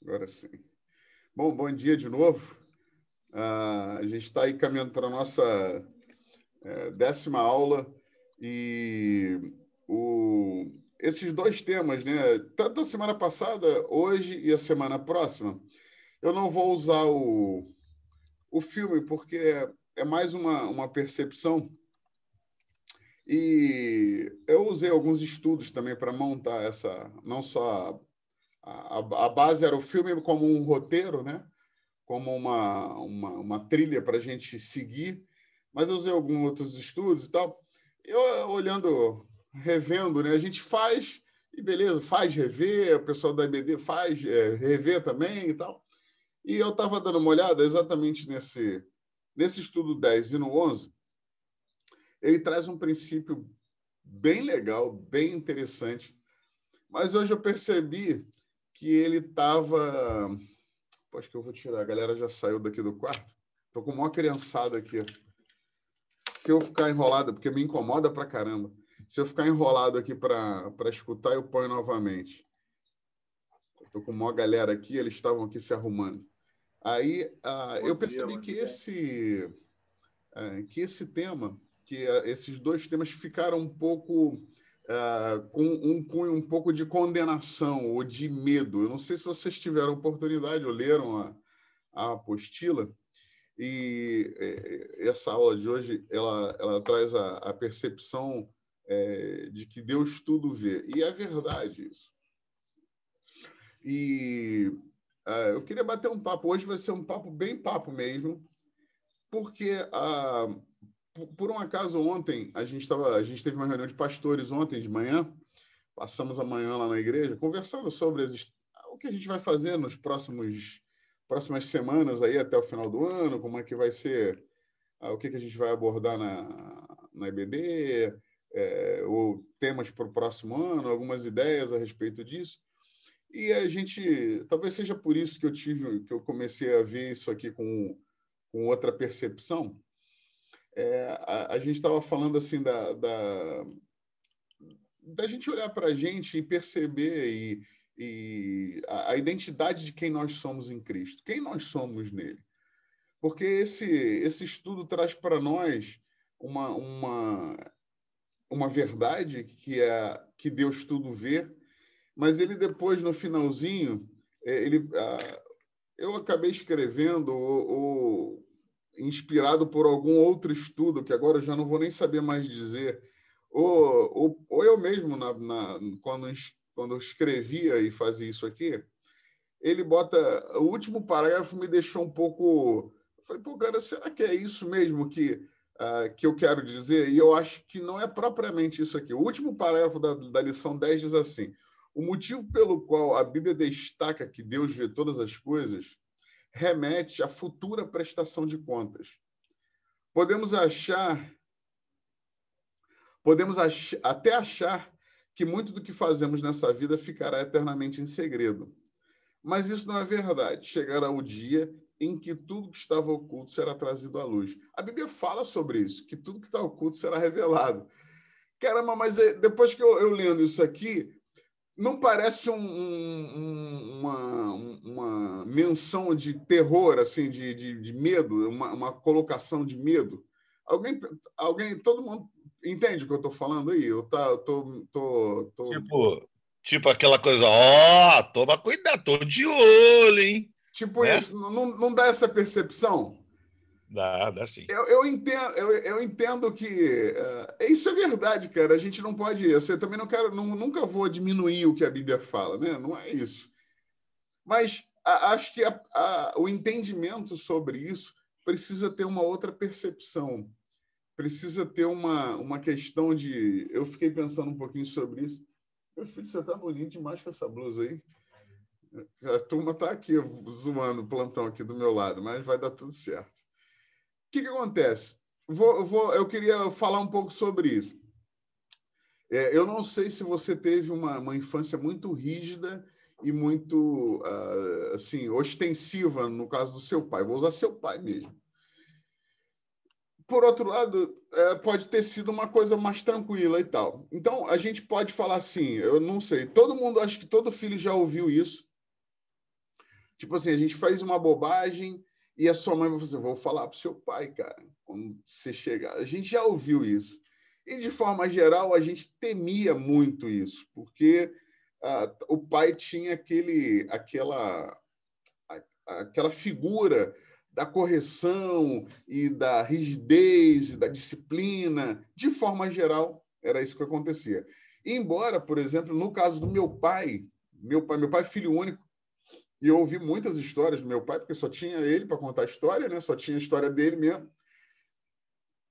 Agora sim. Bom dia de novo. A gente está aí caminhando para a nossa 10ª aula e esses dois temas, né? Tanto a semana passada, hoje e a semana próxima, eu não vou usar o filme porque é mais uma percepção e eu usei alguns estudos também para montar essa, não só a base era o filme como um roteiro, né? Como uma trilha para a gente seguir, mas eu usei alguns outros estudos e tal. Eu olhando, revendo, né? A gente faz, e beleza, faz rever, o pessoal da IBD faz rever também e tal. E eu estava dando uma olhada exatamente nesse estudo 10 e no 11, ele traz um princípio bem legal, bem interessante, mas hoje eu percebi que ele estava... Acho que eu vou tirar. A galera já saiu daqui do quarto. Estou com uma criançada aqui. Se eu ficar enrolado, porque me incomoda pra caramba. Se eu ficar enrolado aqui para escutar, eu ponho novamente. Estou com uma galera aqui, eles estavam aqui se arrumando. Aí eu percebi que esse tema, esses dois temas ficaram um pouco com um cunho um pouco de condenação ou de medo. Eu não sei se vocês tiveram oportunidade ou leram a apostila, e essa aula de hoje ela traz a percepção de que Deus tudo vê. E é verdade isso. E eu queria bater um papo. Hoje vai ser um papo bem papo mesmo, porque por um acaso ontem a gente teve uma reunião de pastores ontem de manhã, passamos a manhã lá na igreja conversando sobre o que a gente vai fazer nos próximas semanas aí até o final do ano, como é que vai ser, o que a gente vai abordar na IBD, ou temas para o próximo ano, algumas ideias a respeito disso. E a gente, talvez seja por isso que eu comecei a ver isso aqui com outra percepção. A gente estava falando assim da gente olhar para a gente e perceber e a identidade de quem nós somos em Cristo, quem nós somos nele. Porque esse estudo traz para nós uma verdade que é que Deus tudo vê, mas ele depois, no finalzinho, eu acabei escrevendo ou inspirado por algum outro estudo, que agora eu já não vou nem saber mais dizer, ou eu mesmo, quando eu escrevia e fazia isso aqui, ele bota... O último parágrafo me deixou um pouco... Eu falei, pô, cara, será que é isso mesmo que eu quero dizer? E eu acho que não é propriamente isso aqui. O último parágrafo da lição 10 diz assim: o motivo pelo qual a Bíblia destaca que Deus vê todas as coisas remete à futura prestação de contas. Podemos até achar que muito do que fazemos nessa vida ficará eternamente em segredo. Mas isso não é verdade. Chegará o dia em que tudo que estava oculto será trazido à luz. A Bíblia fala sobre isso, que tudo que está oculto será revelado. Caramba, mas depois que eu lendo isso aqui, não parece uma menção de terror, assim, de medo, uma colocação de medo? Todo mundo entende o que eu estou falando aí? Eu tô... Tipo aquela coisa, toma cuidado, tô de olho, hein? Tipo Né? isso, não dá essa percepção? Dá sim. Eu entendo que isso é verdade, cara. A gente não pode... Eu também nunca vou diminuir o que a Bíblia fala, né? Não é isso. Mas acho que o entendimento sobre isso precisa ter uma outra percepção. Precisa ter uma questão de... Eu fiquei pensando um pouquinho sobre isso. Meu filho, você tá bonito demais com essa blusa aí. A turma tá aqui zoando o plantão aqui do meu lado, mas vai dar tudo certo. O que acontece? Eu queria falar um pouco sobre isso. Eu não sei se você teve uma infância muito rígida e muito assim, ostensiva, no caso do seu pai. Vou usar seu pai mesmo. Por outro lado, pode ter sido uma coisa mais tranquila e tal. Então, a gente pode falar assim, eu não sei, acho que todo filho já ouviu isso. Tipo assim, a gente faz uma bobagem e a sua mãe vai fazer, vou falar pro seu pai, cara, quando você chegar. A gente já ouviu isso. E, de forma geral, a gente temia muito isso, porque o pai tinha aquela figura da correção e da rigidez e da disciplina. De forma geral, era isso que acontecia. Embora, por exemplo, no caso do meu pai é filho único, e eu ouvi muitas histórias do meu pai, porque só tinha ele para contar a história, né? Só tinha a história dele mesmo.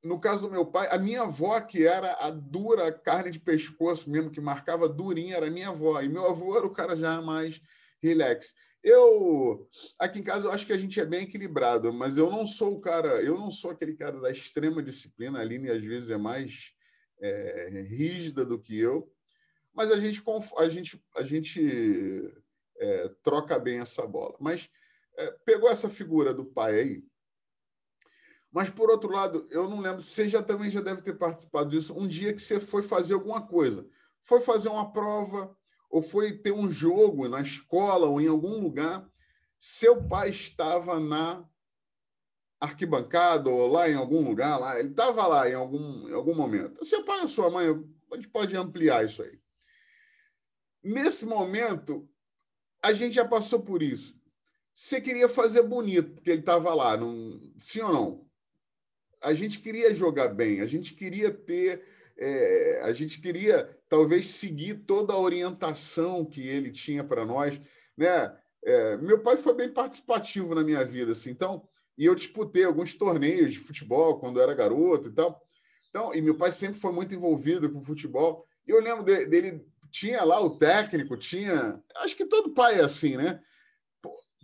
No caso do meu pai, a minha avó, que era a dura carne de pescoço mesmo, que marcava durinha, era a minha avó. E meu avô era o cara já mais relax. Aqui em casa, eu acho que a gente é bem equilibrado, mas eu não sou aquele cara da extrema disciplina. A Aline, às vezes, é mais rígida do que eu. Mas a gente troca bem essa bola. Mas pegou essa figura do pai aí. Mas, por outro lado, eu não lembro, você também já deve ter participado disso, um dia que você foi fazer alguma coisa. Foi fazer uma prova, ou foi ter um jogo na escola, ou em algum lugar, seu pai estava na arquibancada, ou lá em algum lugar, lá, ele estava lá em algum momento. Seu pai ou sua mãe, a gente pode ampliar isso aí. Nesse momento, a gente já passou por isso. Você queria fazer bonito, porque ele estava lá, não, sim ou não? A gente queria jogar bem, a gente queria a gente queria talvez seguir toda a orientação que ele tinha para nós, né? Meu pai foi bem participativo na minha vida, assim, então, e eu disputei alguns torneios de futebol quando eu era garoto e tal. Então, e meu pai sempre foi muito envolvido com futebol. E eu lembro dele, tinha lá o técnico, acho que todo pai é assim, né?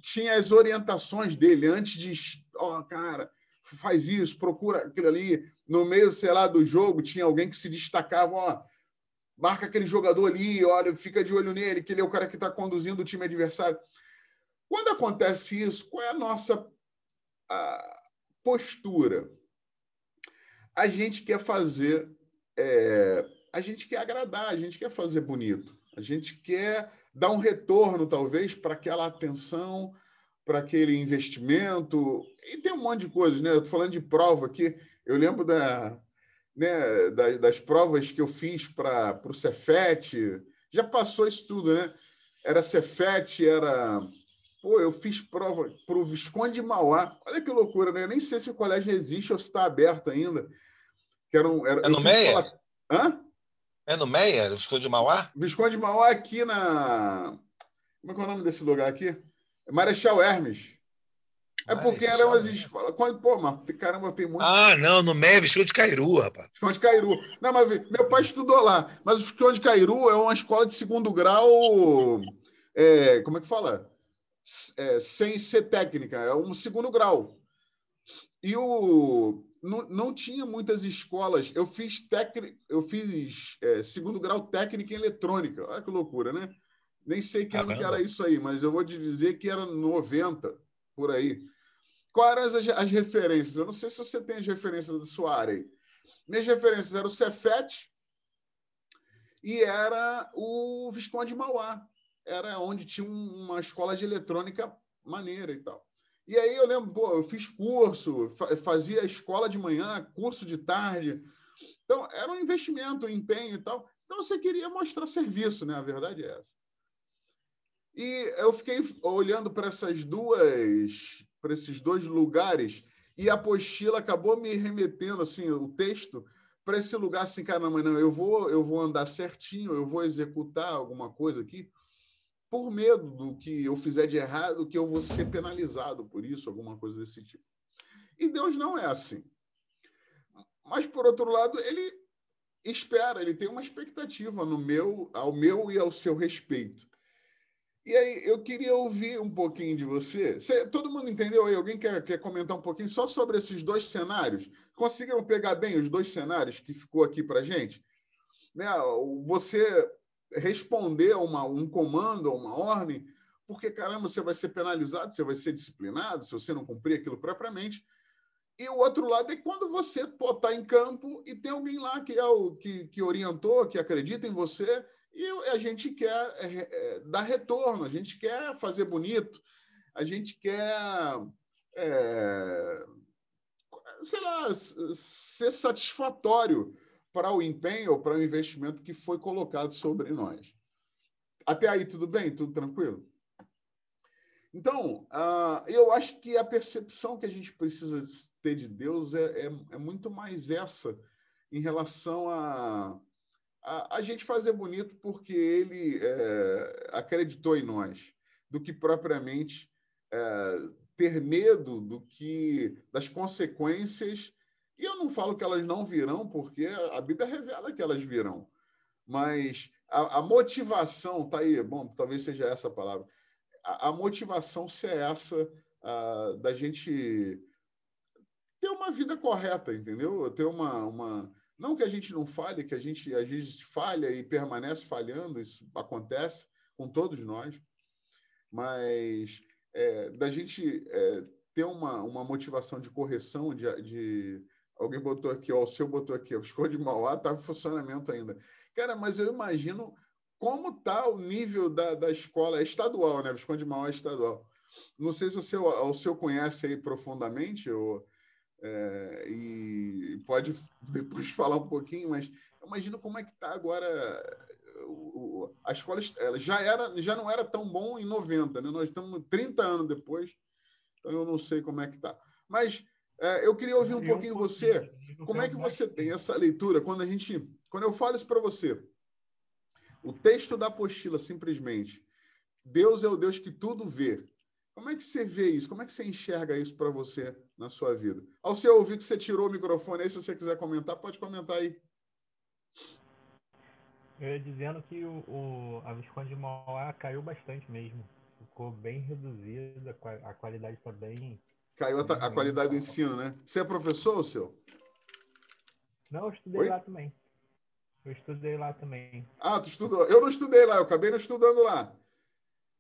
Tinha as orientações dele antes de, cara, faz isso, procura aquilo ali. No meio, sei lá, do jogo, tinha alguém que se destacava, marca aquele jogador ali, olha, fica de olho nele, que ele é o cara que está conduzindo o time adversário. Quando acontece isso, qual é a nossa postura? A gente quer fazer, a gente quer agradar, a gente quer fazer bonito, a gente quer dar um retorno, talvez, para aquela atenção, para aquele investimento, e tem um monte de coisas, né? Eu estou falando de prova aqui, eu lembro das provas que eu fiz para o Cefet, já passou isso tudo, né? Era Cefet, eu fiz prova para o Visconde de Mauá, olha que loucura, né? Eu nem sei se o colégio existe ou se está aberto ainda, É eu no fiz Meia? escola... Hã? É no Meia, no Visconde de Mauá? Visconde de Mauá aqui na... Como é que é o nome desse lugar aqui? Marechal Hermes. É porque eram Marechal as Hermes. escolas. Pô, mas caramba, tem muito. Ah, não, no Meia, Visconde de Cairu, rapaz. Visconde de Cairu. Não, mas meu pai estudou lá. Mas o Visconde de Cairu é uma escola de segundo grau. Como é que fala? Sem ser técnica, é um segundo grau. E não tinha muitas escolas. Eu fiz segundo grau técnico em eletrônica. Olha que loucura, né? Nem sei que ano que era Caramba. isso aí, mas eu vou te dizer que era 90, por aí. Quais eram as referências? Eu não sei se você tem as referências da sua área aí. Minhas referências eram o Cefet e era o Visconde de Mauá. Era onde tinha uma escola de eletrônica maneira e tal. E aí eu lembro, eu fiz curso, fazia escola de manhã, curso de tarde. Então, era um investimento, um empenho e tal. Então, você queria mostrar serviço, né? A verdade é essa. E eu fiquei olhando para esses dois lugares e a apostila acabou me remetendo, assim, o texto, para esse lugar, assim, caramba, não, eu vou andar certinho, eu vou executar alguma coisa aqui, por medo do que eu fizer de errado, que eu vou ser penalizado por isso, alguma coisa desse tipo. E Deus não é assim. Mas, por outro lado, ele ele tem uma expectativa ao meu e ao seu respeito. E aí, eu queria ouvir um pouquinho de você. Todo mundo entendeu aí? Alguém quer comentar um pouquinho só sobre esses dois cenários? Conseguiram pegar bem os dois cenários que ficou aqui para a gente? Né? Você responder a um comando, a uma ordem, porque, caramba, você vai ser penalizado, você vai ser disciplinado se você não cumprir aquilo propriamente. E o outro lado é quando você está em campo e tem alguém lá que orientou, que acredita em você, e a gente quer dar retorno, a gente quer fazer bonito. a gente quer, é, sei lá, ser satisfatório para o empenho ou para o investimento que foi colocado sobre nós. Até aí, tudo bem? Tudo tranquilo? Então, eu acho que a percepção que a gente precisa ter de Deus é muito mais essa em relação a gente fazer bonito porque ele acreditou em nós, do que propriamente ter medo das consequências. E eu não falo que elas não virão, porque a Bíblia revela que elas virão. Mas a motivação, tá aí, bom, talvez seja essa a palavra. A motivação ser essa da gente ter uma vida correta, entendeu? Ter não que a gente não falhe, que a gente às vezes falha e permanece falhando, isso acontece com todos nós, mas da gente ter uma motivação de correção, alguém botou aqui, ó, o seu botou aqui, o Visconde de Mauá está em funcionamento ainda. Cara, mas eu imagino como está o nível da escola, é estadual, né? Visconde de Mauá é estadual. Não sei se o seu conhece aí profundamente, e pode depois falar um pouquinho, mas imagina como é que está agora. A escola ela já não era tão bom em 90, né? Nós estamos 30 anos depois, então eu não sei como é que está. Mas eu queria ouvir um pouquinho você. Como é que você tem essa leitura? Quando eu falo isso para você, o texto da apostila, simplesmente, Deus é o Deus que tudo vê. Como é que você vê isso? Como é que você enxerga isso para você na sua vida? Ao você ouvir que você tirou o microfone aí, se você quiser comentar, pode comentar aí. Eu ia dizendo que a Visconde de Mauá caiu bastante mesmo. Ficou bem reduzida, a qualidade está bem... Caiu a ruim, qualidade do tá? ensino, né? Você é professor, ou seu? Não, eu estudei Oi? lá também. Eu estudei lá também. Ah, tu estudou. Eu não estudei lá, eu acabei não estudando lá.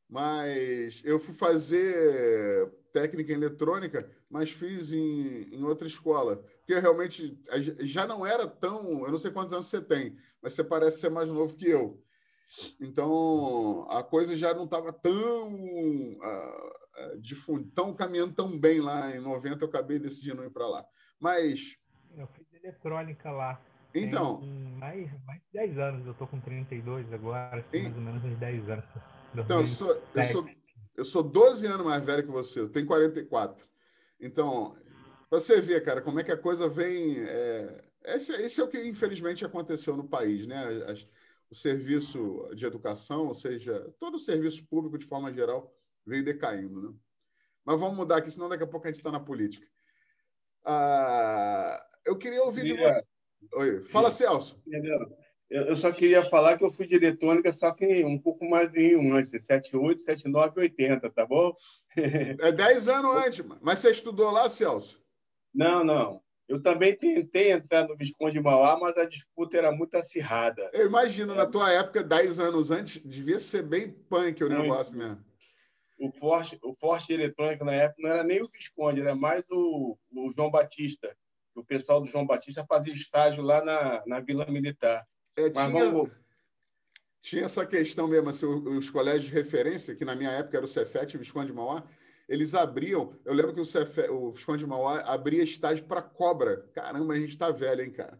Mas eu fui fazer técnica em eletrônica, mas fiz em outra escola. Porque realmente já não era tão. Eu não sei quantos anos você tem, mas você parece ser mais novo que eu. Então, a coisa já não estava tão caminhando tão bem lá. Em 90, eu acabei decidindo ir para lá. Mas, Eu fiz eletrônica lá. Tem então, mais de 10 anos. Eu estou com 32 agora, tem mais ou menos uns 10 anos. então eu sou 12 anos mais velho que você, eu tenho 44. Então, você vê, cara, como é que a coisa vem. Esse é o que infelizmente aconteceu no país, né? O serviço de educação, ou seja, todo o serviço público de forma geral, veio decaindo, né? Mas vamos mudar aqui, senão daqui a pouco a gente está na política. Eu queria ouvir de você. Oi, fala, Celso. Eu só queria falar que eu fui de eletrônica, só que um pouco mais antes, 78, 79, 80, tá bom? É 10 anos antes, mas você estudou lá, Celso? Não. Eu também tentei entrar no Visconde de Mauá, mas a disputa era muito acirrada. Eu imagino, na tua época, 10 anos antes, devia ser bem punk o negócio mesmo. O forte eletrônico na época não era nem o Visconde, era mais o João Batista. O pessoal do João Batista fazia estágio lá na Vila Militar. Tinha essa questão mesmo, assim, os colégios de referência, que na minha época era o Cefet e o Visconde de Mauá, eles abriam. Eu lembro que o Visconde de Mauá abria estágio para cobra. Caramba, a gente está velho, hein, cara?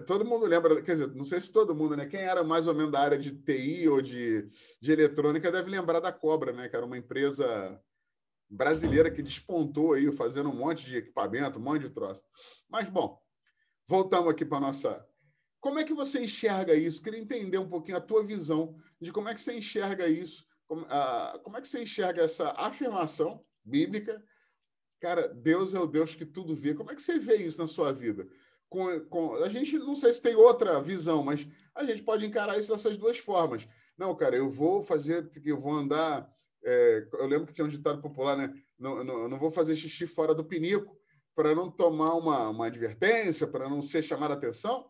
Todo mundo lembra, quer dizer, não sei se todo mundo, né? Quem era mais ou menos da área de TI ou de eletrônica deve lembrar da Cobra, né? Que era uma empresa brasileira que despontou aí, fazendo um monte de equipamento, um monte de troço. Mas, bom, voltamos aqui para a nossa. Como é que você enxerga isso? Queria entender um pouquinho a tua visão de como é que você enxerga isso, como é que você enxerga essa afirmação bíblica. Cara, Deus é o Deus que tudo vê. Como é que você vê isso na sua vida? A gente não sei se tem outra visão, mas a gente pode encarar isso dessas duas formas. Não, cara, eu vou andar. Eu lembro que tinha um ditado popular, né? Não vou fazer xixi fora do pinico para não tomar uma advertência, para não ser chamado a atenção.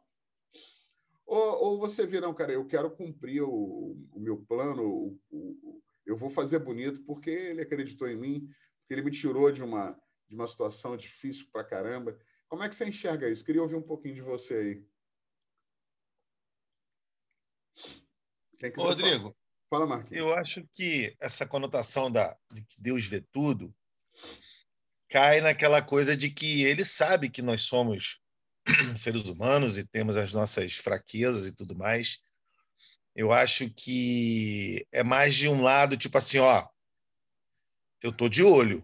Ou você vê, não, cara, eu quero cumprir o meu plano, eu vou fazer bonito porque ele acreditou em mim, porque ele me tirou de uma situação difícil pra caramba. Como é que você enxerga isso? Queria ouvir um pouquinho de você aí. Quem quiser Rodrigo, Fala, Marquinhos. Eu acho que essa conotação de que Deus vê tudo cai naquela coisa de que ele sabe que nós somos seres humanos e temos as nossas fraquezas e tudo mais. Eu acho que é mais de um lado, tipo assim, ó, eu tô de olho,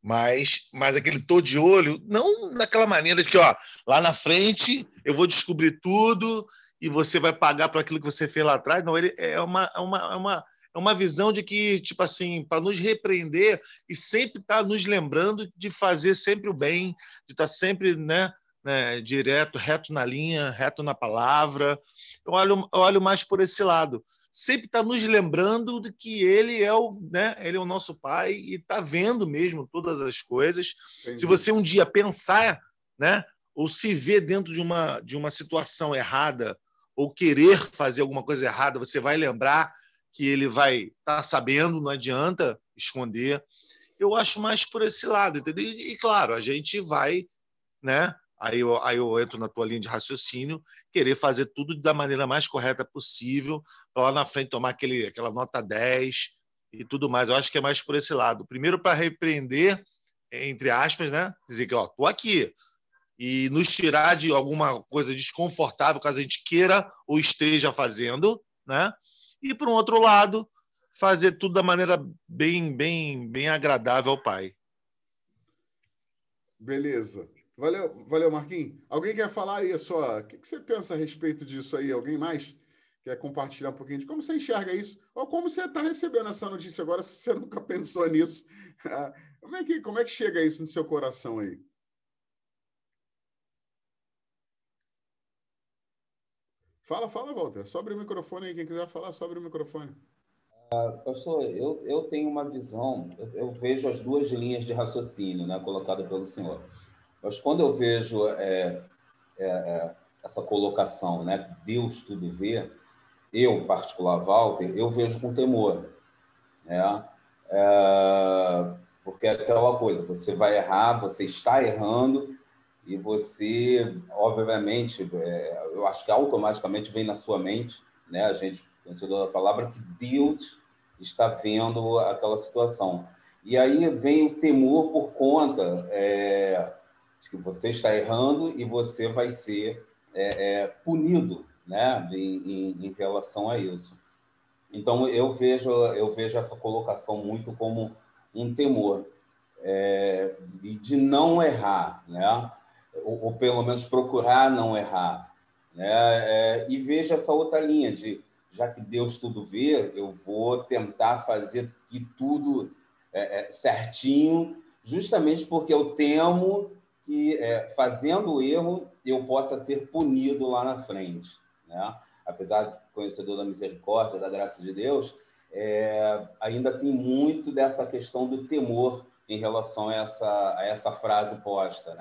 mas aquele tô de olho, não naquela maneira de que, ó, lá na frente eu vou descobrir tudo e você vai pagar por aquilo que você fez lá atrás. Não, ele é uma visão de que, tipo assim, para nos repreender e sempre estar nos lembrando de fazer sempre o bem, de estar sempre, direto, reto na linha, reto na palavra. Eu olho mais por esse lado. Sempre está nos lembrando de que ele é ele é o nosso pai e está vendo mesmo todas as coisas. Entendi. Se você um dia pensar, ou se ver dentro de uma situação errada, ou querer fazer alguma coisa errada, você vai lembrar que ele vai estar sabendo, não adianta esconder. Eu acho mais por esse lado, entendeu? E claro, a gente vai, Aí eu entro na tua linha de raciocínio, querer fazer tudo da maneira mais correta possível, para lá na frente tomar aquela nota 10 e tudo mais. Eu acho que é mais por esse lado. Primeiro, para repreender, entre aspas, dizer que, ó, tô aqui. E nos tirar de alguma coisa desconfortável, caso a gente queira ou esteja fazendo, E, por um outro lado, fazer tudo da maneira bem agradável ao Pai. Beleza. Valeu, Marquinhos. Alguém quer falar aí o que você pensa a respeito disso aí? Alguém mais quer compartilhar um pouquinho de como você enxerga isso? Ou como você está recebendo essa notícia agora, se você nunca pensou nisso? Como é que chega isso no seu coração aí? Fala, Walter. Sobe o microfone aí. Quem quiser falar, sobe o microfone. Pastor, eu tenho uma visão, eu vejo as duas linhas de raciocínio, colocada pelo senhor. Mas quando eu vejo essa colocação, que Deus tudo vê, eu, particular Walter, eu vejo com temor, porque é aquela coisa, você vai errar, você está errando, e você, obviamente, eu acho que automaticamente vem na sua mente, a gente, conhecedor da palavra, que Deus está vendo aquela situação. E aí vem o temor por conta de que você está errando e você vai ser punido, em relação a isso. Então, eu vejo essa colocação muito como um temor de não errar, ou pelo menos procurar não errar. E vejo essa outra linha de, já que Deus tudo vê, eu vou tentar fazer que tudo certinho, justamente porque eu temo que, fazendo o erro, eu possa ser punido lá na frente. Apesar de conhecedor da misericórdia, da graça de Deus, ainda tem muito dessa questão do temor em relação a essa frase posta,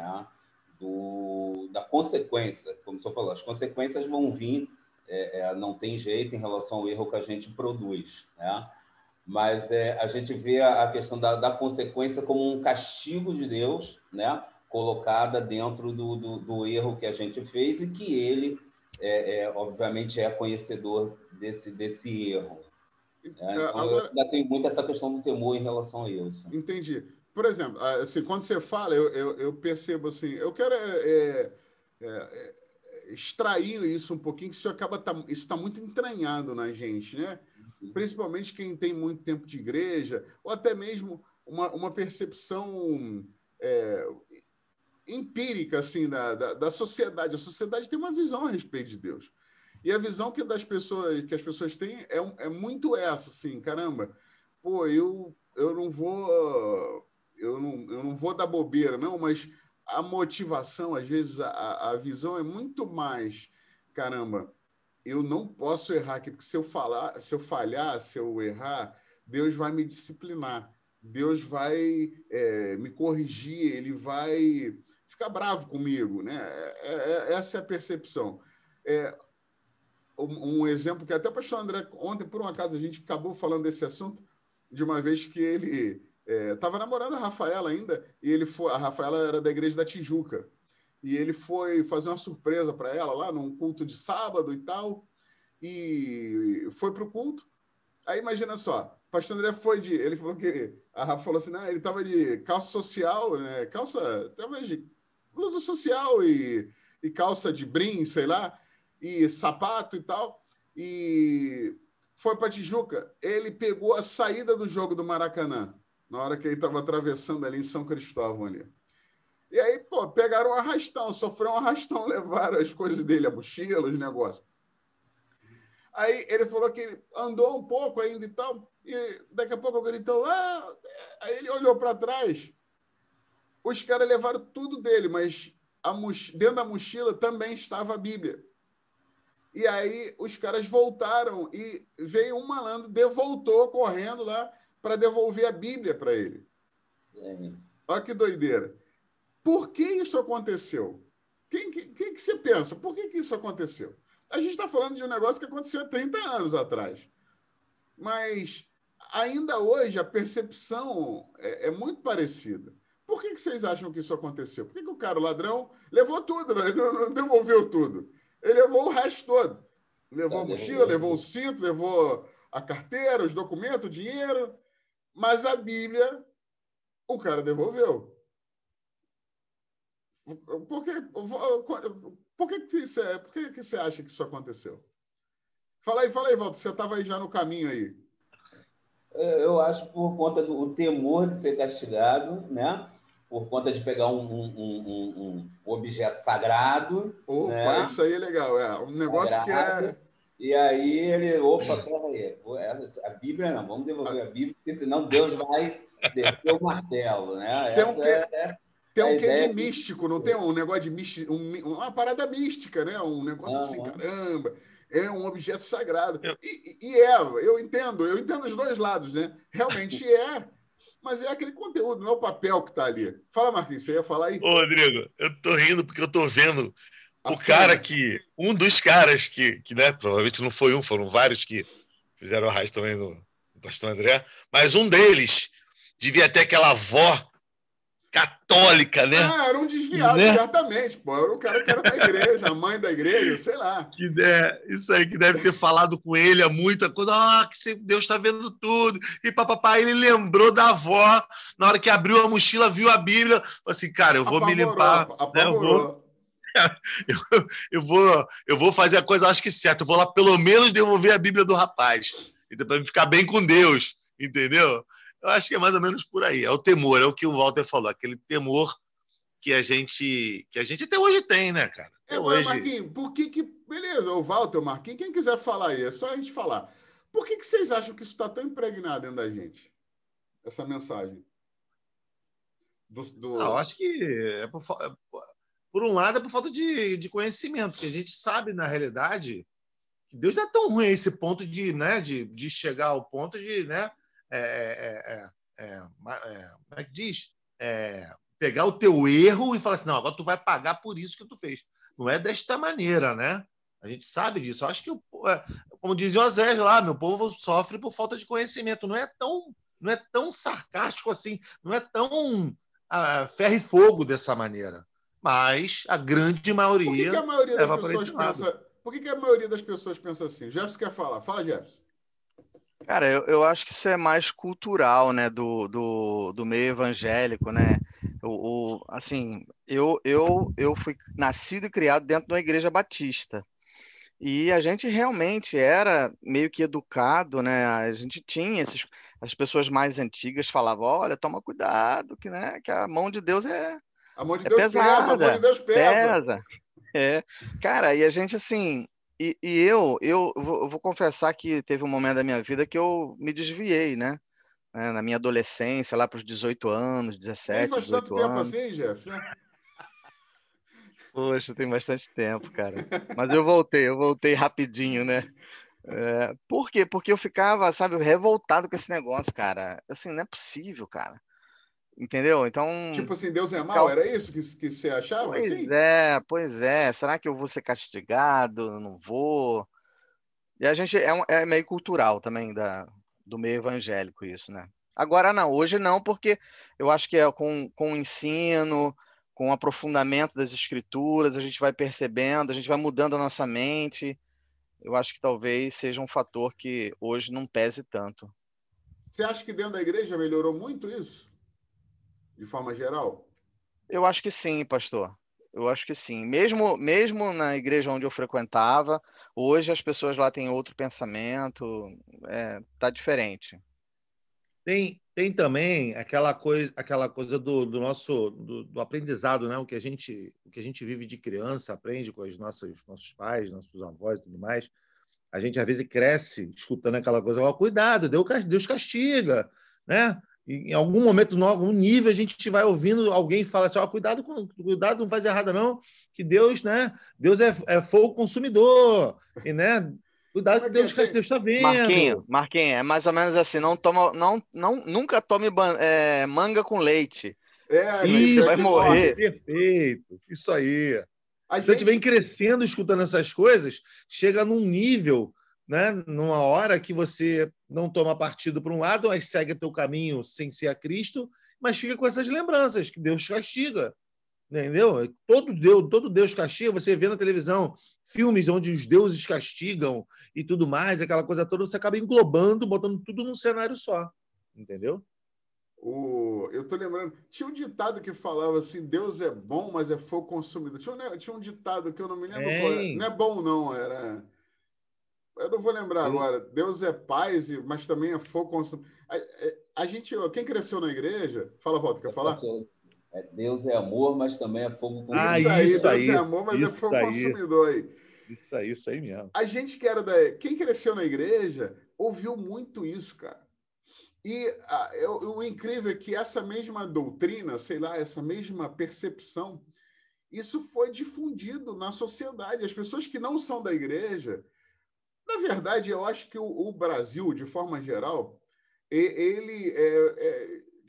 da consequência, como o senhor falou, as consequências vão vir, não tem jeito em relação ao erro que a gente produz, mas a gente vê a questão da consequência como um castigo de Deus, colocada dentro do erro que a gente fez e que ele, obviamente, é conhecedor desse erro. Então, agora, eu ainda tenho muito essa questão do temor em relação a isso. Entendi. Por exemplo, assim, quando você fala, eu percebo assim, eu quero extrair isso um pouquinho, que isso está muito entranhado na gente, Principalmente quem tem muito tempo de igreja, ou até mesmo uma percepção empírica assim, da sociedade. A sociedade tem uma visão a respeito de Deus. E a visão que as pessoas têm é muito essa, assim, caramba, pô, eu não vou dar bobeira, não, mas a motivação, às vezes, a visão é muito mais, caramba, eu não posso errar aqui, porque se eu falhar, se eu errar, Deus vai me disciplinar, Deus vai me corrigir, ele vai ficar bravo comigo, essa é a percepção. Um exemplo que até o pastor André, ontem, por um acaso, a gente acabou falando desse assunto, de uma vez que ele estava namorando a Rafaela ainda, e a Rafaela era da igreja da Tijuca, e ele foi fazer uma surpresa para ela lá num culto de sábado e tal, e foi para o culto. Aí imagina só, o pastor André ele falou que, a Rafa falou assim, não, ele estava de calça social, né? Talvez de blusa social e calça de brim, sei lá, e sapato e tal, e foi para Tijuca. Ele pegou a saída do jogo do Maracanã, na hora que ele estava atravessando ali em São Cristóvão ali. E aí, pô, pegaram um arrastão, sofreu um arrastão, levaram as coisas dele, a mochila, os negócios. Aí ele falou que ele andou um pouco ainda e tal, e daqui a pouco gritou, aí ele olhou para trás, os caras levaram tudo dele, mas dentro da mochila também estava a Bíblia. E aí os caras voltaram e veio um malandro, voltou correndo lá para devolver a Bíblia para ele. Olha que doideira. Por que isso aconteceu? Quem que você pensa? Por que isso aconteceu? A gente está falando de um negócio que aconteceu há 30 anos atrás. Mas ainda hoje a percepção é muito parecida. Por que vocês acham que isso aconteceu? Por que o cara, o ladrão, levou tudo, né? Ele não devolveu tudo? Ele levou o resto todo. Levou a mochila, levou o cinto, levou a carteira, os documentos, o dinheiro. Mas a Bíblia, o cara devolveu. Por que você acha que isso aconteceu? Fala aí, Walter. Você estava aí já no caminho aí. Eu acho por conta do temor de ser castigado, né? Por conta de pegar um objeto sagrado. Opa, né? Isso aí é legal. É um negócio sagrado, que é... E aí ele, peraí, a Bíblia não, vamos devolver a Bíblia, porque senão Deus vai descer o martelo, né? Tem um quê de místico, não tem um negócio de místico, uma parada mística, né? Um negócio assim, caramba, é um objeto sagrado. Eu entendo os dois lados, né? Realmente mas é aquele conteúdo, não é o papel que está ali. Fala, Marquinhos, você ia falar aí? Ô, Rodrigo, eu tô rindo porque eu tô vendo um dos caras que né, provavelmente não foi foram vários que fizeram arrasto também no pastor André, mas um deles devia ter aquela avó católica, né? Era um desviado, certamente, pô. Era o cara que era da igreja, a mãe da igreja, sei lá. Isso aí, que deve ter falado com ele há muita coisa. Que Deus está vendo tudo. E papai, ele lembrou da avó. Na hora que abriu a mochila, viu a Bíblia. Falou assim, cara, eu vou me limpar. Apavorou. Eu vou fazer a coisa, acho que certo. Eu vou lá pelo menos devolver a Bíblia do rapaz. Para ficar bem com Deus. Entendeu? Eu acho que é mais ou menos por aí. É o temor, é o que o Walter falou. Aquele temor que a gente até hoje tem, né, cara? Agora, Marquinhos, por que... Beleza, o Walter, o Marquinhos, quem quiser falar aí, é só a gente falar. Por que vocês acham que isso está tão impregnado dentro da gente? Essa mensagem? Eu acho que por um lado é por falta de conhecimento, porque a gente sabe, na realidade, que Deus não é tão ruim a esse ponto de chegar ao ponto de, né, como é que diz? Pegar o teu erro e falar assim, não, agora tu vai pagar por isso que tu fez. Não é desta maneira, né? A gente sabe disso. Eu acho que, como dizia o Osés lá, meu povo sofre por falta de conhecimento. Não é tão sarcástico assim, não é tão ferro e fogo dessa maneira. Mas a grande maioria... Por que a maioria das pessoas pensa... Por que a maioria das pessoas pensa assim? Jefferson quer falar. Fala, Jefferson. Cara, eu acho que isso é mais cultural, né, do meio evangélico, né? Assim, eu fui nascido e criado dentro de uma igreja batista. E a gente realmente era meio que educado, né? A gente tinha as pessoas mais antigas falavam, olha, toma cuidado, né, que a mão de Deus a mão de Deus pesada, pesa, a mão de Deus pesa. Cara, e a gente assim... E eu vou confessar que teve um momento da minha vida que eu me desviei, né? Na minha adolescência, lá para os 18 anos, 17, Nem faz 18 tanto tempo anos. assim, Jefferson? Poxa, tem bastante tempo, cara. Mas eu voltei rapidinho, né? Por quê? Porque eu ficava, sabe, revoltado com esse negócio, cara. Assim, não é possível, cara. Entendeu? Então... Tipo assim, Deus é mau? Era isso que você achava? Pois é. Será que eu vou ser castigado? Não vou. E a gente é meio cultural também do meio evangélico isso, né? Agora não, hoje não, porque eu acho que com o ensino, com o aprofundamento das escrituras, a gente vai percebendo, a gente vai mudando a nossa mente eu acho que talvez seja um fator que hoje não pese tanto. Você acha que dentro da igreja melhorou muito isso? De forma geral? Eu acho que sim, pastor. Eu acho que sim. Mesmo na igreja onde eu frequentava, hoje as pessoas lá têm outro pensamento, tá diferente. Tem também aquela coisa do nosso do aprendizado, né? O que a gente vive de criança, aprende com os nossos pais, nossos avós e tudo mais. A gente às vezes cresce escutando aquela coisa, ó, cuidado, Deus castiga, né? E, em algum momento, em algum nível, a gente vai ouvindo alguém falar assim, ó, cuidado, não faz errado não, que Deus, né? Deus é fogo consumidor, e, né? Cuidado que Deus está vendo. Marquinhos, é mais ou menos assim, nunca tome manga com leite. Isso, vai morrer. Perfeito, isso aí. A gente vem crescendo, escutando essas coisas, chega num nível, né, numa hora que você não toma partido para um lado, mas segue o teu caminho sem ser a Cristo, mas fica com essas lembranças, que Deus castiga. Entendeu? Todo Deus castiga. Você vê na televisão filmes onde os deuses castigam e tudo mais, aquela coisa toda, você acaba englobando, botando tudo num cenário só. Entendeu? Eu tô lembrando, tinha um ditado que falava assim, Deus é bom, mas é fogo consumidor. Tinha um ditado que eu não me lembro qual é. Não é bom, não, era... Eu não vou lembrar agora. Deus é paz, mas também é fogo consumidor. A gente, quem cresceu na igreja... Fala, Walter, quer falar? Deus é amor, mas também é fogo consumidor. Isso aí, Deus é amor, mas é fogo consumidor aí. Isso aí mesmo. A gente que era quem cresceu na igreja ouviu muito isso, cara. E o incrível é que essa mesma doutrina, sei lá, essa mesma percepção, isso foi difundido na sociedade. As pessoas que não são da igreja, na verdade, eu acho que o Brasil, de forma geral, ele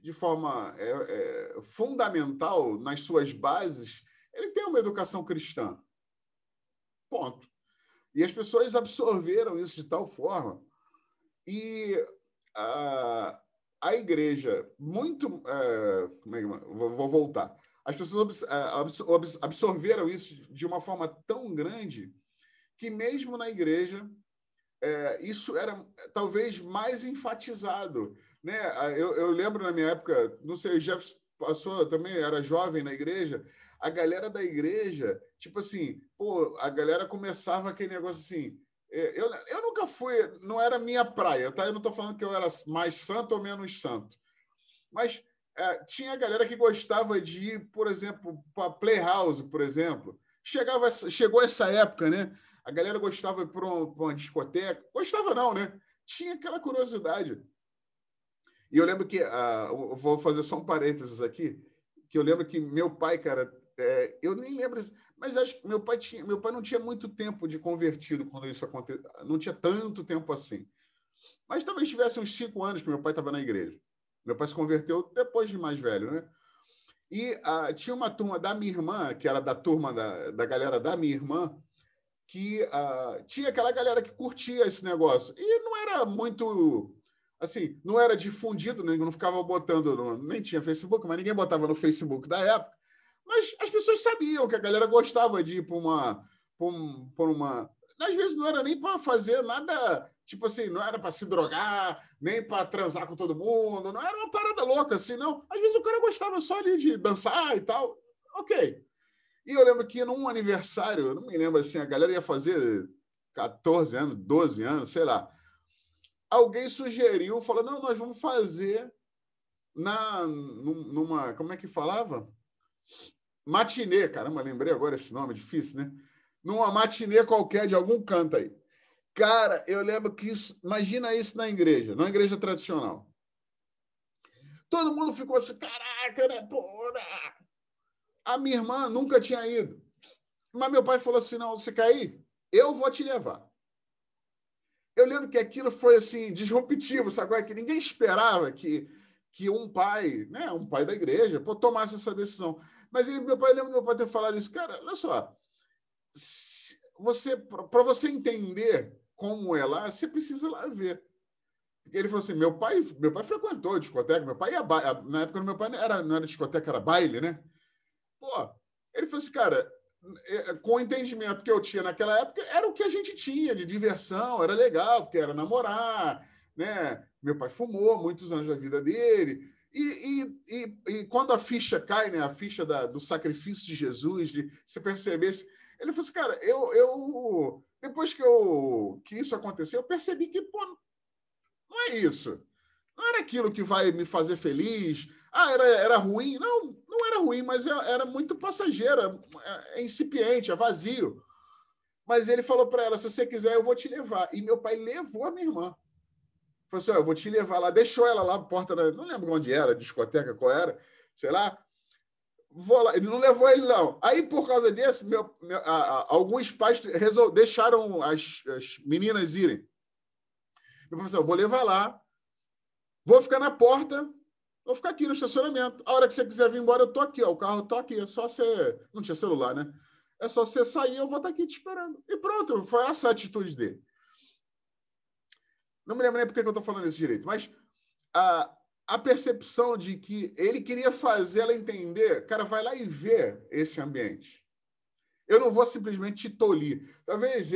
de forma fundamental, nas suas bases, ele tem uma educação cristã. Ponto. E as pessoas absorveram isso de tal forma. E a igreja, muito... vou voltar. As pessoas absorveram isso de uma forma tão grande que mesmo na igreja isso era talvez mais enfatizado. Né? Eu lembro na minha época, não sei, o Jeff passou, também era jovem na igreja, a galera da igreja, tipo assim, pô, a galera começava aquele negócio assim, eu nunca fui, não era minha praia, tá? Eu não estou falando que eu era mais santo ou menos santo, mas tinha galera que gostava de ir, por exemplo, para Playhouse, por exemplo. Chegou essa época, né? A galera gostava de ir para uma discoteca. Gostava não, né? Tinha aquela curiosidade. E eu lembro que, eu vou fazer só um parênteses aqui, que eu lembro que meu pai, cara, eu nem lembro, mas acho que meu pai não tinha muito tempo de convertido quando isso aconteceu, não tinha tanto tempo assim. Mas talvez tivesse uns 5 anos que meu pai estava na igreja. Meu pai se converteu depois de mais velho, né? E tinha uma turma da minha irmã, que era da turma da galera da minha irmã, que tinha aquela galera que curtia esse negócio. E não era muito... Assim, não era difundido, não ficava botando... Nem tinha Facebook, mas ninguém botava no Facebook da época. Mas as pessoas sabiam que a galera gostava de ir para uma... Às vezes não era nem para fazer nada... Tipo assim, não era para se drogar, nem para transar com todo mundo, não era uma parada louca assim, não. Às vezes o cara gostava só ali de dançar e tal. Ok. E eu lembro que num aniversário, eu não me lembro assim, a galera ia fazer 14 anos, 12 anos, sei lá. Alguém sugeriu, falou, não, nós vamos fazer numa... Como é que falava? Matinê, caramba, lembrei agora esse nome, difícil, né? Numa matinê qualquer de algum canto aí. Cara, eu lembro que isso... Imagina isso na igreja tradicional. Todo mundo ficou assim, caraca, né? Porra! A minha irmã nunca tinha ido. Mas meu pai falou assim, não, você quer ir? Eu vou te levar. Eu lembro que aquilo foi assim, disruptivo, sabe? Que ninguém esperava que um pai, né, um pai da igreja, tomasse essa decisão. Mas eu lembro meu pai ter falado isso, cara, olha só, para você entender como é lá, você precisa ir lá ver. Ele falou assim, meu pai frequentou a discoteca, meu pai na época do meu pai não era discoteca, era baile, né? Pô, ele falou assim, cara, com o entendimento que eu tinha naquela época, era o que a gente tinha de diversão, era legal, porque era namorar, né? Meu pai fumou muitos anos da vida dele. E quando a ficha cai, né? A ficha do sacrifício de Jesus, de se percebesse, ele falou assim, cara, depois que isso aconteceu, eu percebi que, pô, não é isso. Não era aquilo que vai me fazer feliz. Era ruim? Não era ruim, mas era muito passageira, é incipiente, é vazio. Mas ele falou para ela, se você quiser, eu vou te levar. E meu pai levou a minha irmã. Falou assim, eu vou te levar lá. Deixou ela lá na porta, não lembro onde era, discoteca, qual era, sei lá. Vou lá. Ele não levou ele, não. Aí, por causa disso, alguns pais deixaram as meninas irem. Eu falei assim, eu vou levar lá, vou ficar na porta, vou ficar aqui no estacionamento. A hora que você quiser vir embora, eu tô aqui, ó, o carro tô aqui. É só você... Não tinha celular, né? É só você sair, eu vou estar aqui te esperando. E pronto, foi essa a atitude dele. Não me lembro nem por que eu estou falando isso direito, mas a percepção de que ele queria fazer ela entender, cara, vai lá e vê esse ambiente. Eu não vou simplesmente te tolir. Talvez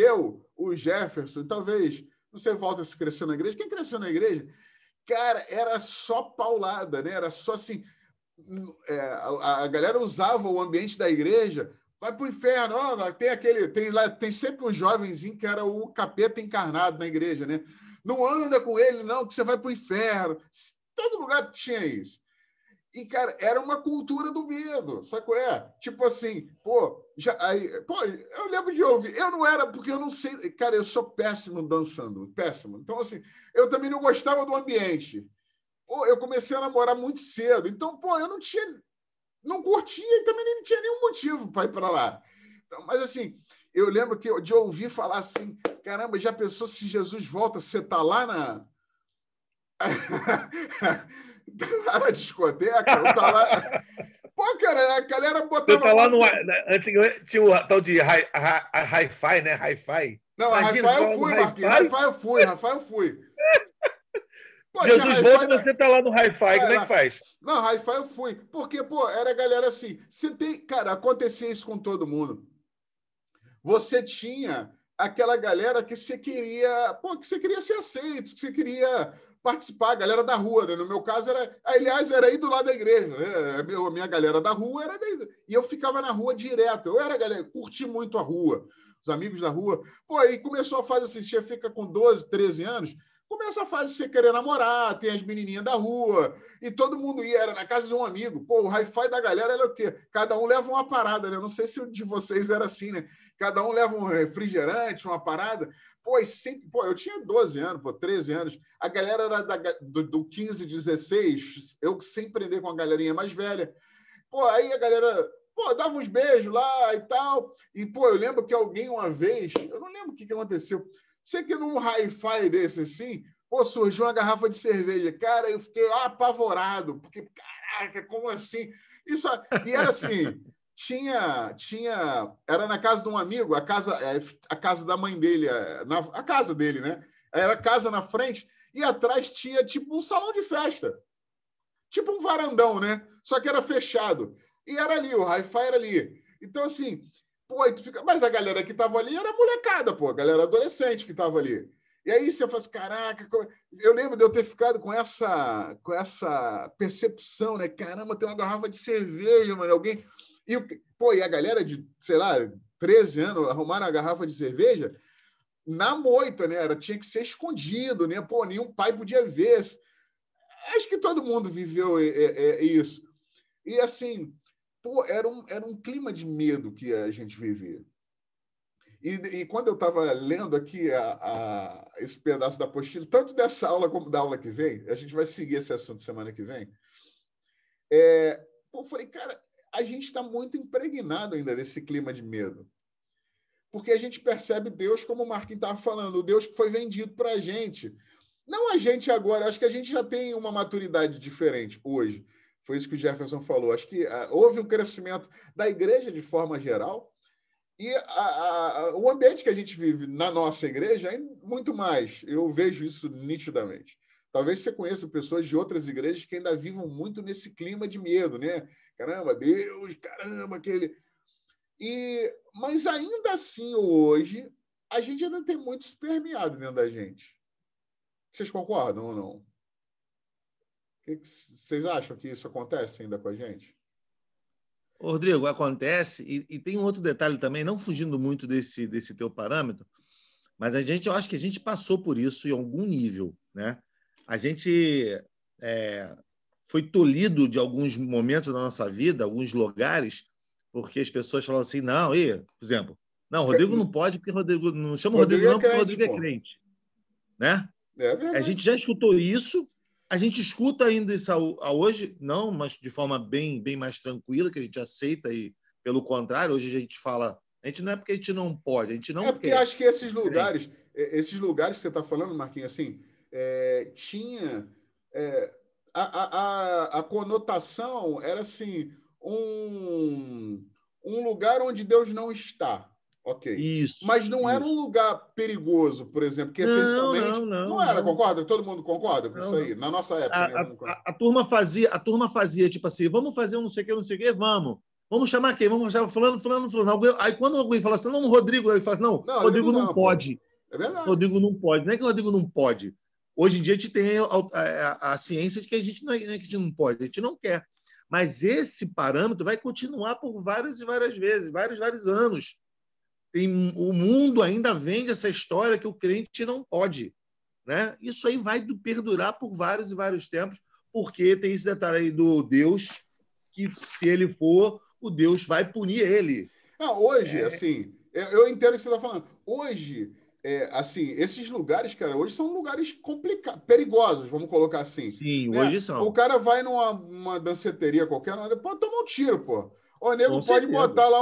o Jefferson, talvez, não sei, Walter se cresceu na igreja. Quem cresceu na igreja, cara, era só paulada, né? Era só assim, a galera usava o ambiente da igreja, vai pro inferno, tem sempre um jovenzinho que era o capeta encarnado na igreja, né? Não anda com ele, não, que você vai pro inferno. Todo lugar tinha isso. E, cara, era uma cultura do medo, sabe qual é? Tipo assim, eu lembro de ouvir, eu não era, porque eu não sei, cara, eu sou péssimo dançando, péssimo. Então, assim, eu também não gostava do ambiente. Eu comecei a namorar muito cedo, então, eu não curtia e também nem tinha nenhum motivo para ir para lá. Então, mas, assim, eu lembro de ouvir falar assim, caramba, já pensou se Jesus volta, você está lá na discoteca, ou tá lá... Pô, cara, a galera botava... Você tá lá no... Antigamente tinha o tal de hi-fi, né? Hi-fi. Não, imagina, Hi-Fi eu fui, Marquinhos. Hi-Fi eu fui. Pô, Jesus volta, você tá lá no Hi-Fi, como é que faz? Não, Hi-Fi eu fui. Porque, era a galera assim... Cara, acontecia isso com todo mundo. Você tinha aquela galera que você queria... que você queria ser aceito, que você queria participar, a galera da rua, né? No meu caso, era aí do lado da igreja, né? A minha galera da rua era daí. E eu ficava na rua direto. Curti muito a rua, os amigos da rua. Aí começou a fase assim, você fica com 12, 13 anos, começa a fase de você querer namorar, tem as menininhas da rua, e todo mundo era na casa de um amigo. O hi-fi da galera era o quê? Cada um leva uma parada, né? Eu não sei se o de vocês era assim, né? Cada um leva um refrigerante, uma parada. Eu tinha 12 anos, 13 anos. A galera era do 15, 16, eu sem prender com a galerinha mais velha. Aí a galera... dava uns beijos lá e tal. E, eu lembro que alguém uma vez... Eu não lembro o que aconteceu. Sei que num hi-fi desse assim, surgiu uma garrafa de cerveja. Cara, eu fiquei apavorado, porque, caraca, como assim? E era assim, era na casa de um amigo, a casa da mãe dele, a casa dele, né? Era a casa na frente, e atrás tinha tipo um salão de festa. Tipo um varandão, né? Só que era fechado. E era ali, o hi-fi era ali. Então, assim... Mas a galera que estava ali era molecada, a galera adolescente que estava ali. E aí você fala assim, caraca, eu lembro de eu ter ficado com essa percepção, né? Caramba, tem uma garrafa de cerveja, mano, alguém... E a galera de, sei lá, 13 anos, arrumaram a garrafa de cerveja na moita, né? Tinha que ser escondido, né? Nenhum pai podia ver. Acho que todo mundo viveu isso. E assim... era um clima de medo que a gente vivia. E quando eu estava lendo aqui esse pedaço da apostila, tanto dessa aula como da aula que vem, a gente vai seguir esse assunto semana que vem, eu falei, cara, a gente está muito impregnado ainda desse clima de medo. Porque a gente percebe Deus, como o Marquinhos estava falando, o Deus que foi vendido para a gente. Não a gente agora, acho que a gente já tem uma maturidade diferente hoje. Foi isso que o Jefferson falou. Acho que houve um crescimento da igreja de forma geral e o ambiente que a gente vive na nossa igreja é muito mais. Eu vejo isso nitidamente. Talvez você conheça pessoas de outras igrejas que ainda vivam muito nesse clima de medo, né? Caramba, Deus, caramba, aquele... Mas ainda assim, hoje, a gente ainda tem muito supermeado dentro da gente. Vocês concordam ou não? O que vocês acham que isso acontece ainda com a gente? Rodrigo, acontece, e tem um outro detalhe também, não fugindo muito desse teu parâmetro, mas eu acho que a gente passou por isso em algum nível, né? A gente foi tolhido de alguns momentos da nossa vida, alguns lugares, porque as pessoas falam assim, não, por exemplo, não, Rodrigo não pode, porque Rodrigo não chama Rodrigo não, porque Rodrigo é crente, né? É verdade. A gente já escutou isso, a gente escuta ainda isso hoje, não, mas de forma bem mais tranquila, que a gente aceita e, pelo contrário, hoje a gente fala, a gente não é porque a gente não pode, a gente não quer. Porque acho que esses lugares que você está falando, Marquinhos, assim, tinha... a conotação era assim, um lugar onde Deus não está. Ok. Isso, mas não era um lugar perigoso, por exemplo, que essencialmente não era, concorda? Todo mundo concorda com isso aí? Na nossa época. A turma fazia tipo assim, vamos fazer um não sei o que, vamos chamar quem? Vamos chamar fulano. Aí quando alguém fala assim, não, Rodrigo, ele fala assim, não, Rodrigo não pode. É verdade. Rodrigo não pode. Não é que o Rodrigo não pode. Hoje em dia a gente tem a ciência de que a gente não é que a gente não pode, a gente não quer. Mas esse parâmetro vai continuar por várias e várias vezes, vários anos. O mundo ainda vende essa história que o crente não pode, né? Isso aí vai perdurar por vários e vários tempos, porque tem esse detalhe aí do Deus, que se ele for, o Deus vai punir ele. Não, hoje, assim, eu entendo o que você está falando. Hoje, assim, esses lugares, cara, hoje são lugares complicados, perigosos, vamos colocar assim. Sim, né? Hoje são. O cara vai numa danceteria qualquer, pode tomar um tiro, pô. O nego pode botar lá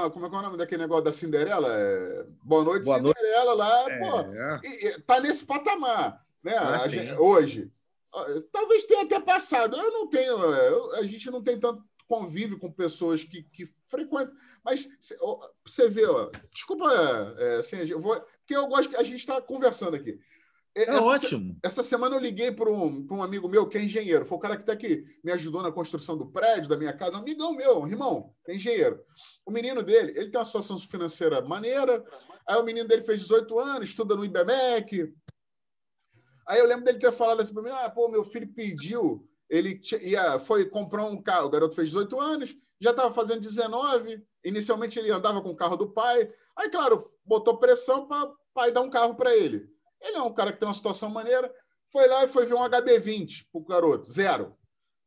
como é que é o nome daquele negócio da Cinderela? Boa Noite, Cinderela lá, pô. E tá nesse patamar, né? Hoje. Talvez tenha até passado. Eu não tenho... a gente não tem tanto convive com pessoas que frequentam. Mas você vê, ó, desculpa, porque eu gosto que a gente está conversando aqui. Ótimo. Essa semana eu liguei para um amigo meu que é engenheiro. Foi o cara que está aqui, me ajudou na construção do prédio, da minha casa. Um amigão meu, irmão, é engenheiro. O menino dele, ele tem uma situação financeira maneira. Aí o menino dele fez 18 anos, estuda no IBMEC. Aí eu lembro dele ter falado assim para mim, meu filho pediu, ele foi comprar um carro, o garoto fez 18 anos, já estava fazendo 19, inicialmente ele andava com o carro do pai, aí, claro, botou pressão para o pai dar um carro para ele. Ele é um cara que tem uma situação maneira, foi lá e foi ver um HB20 para o garoto, 0.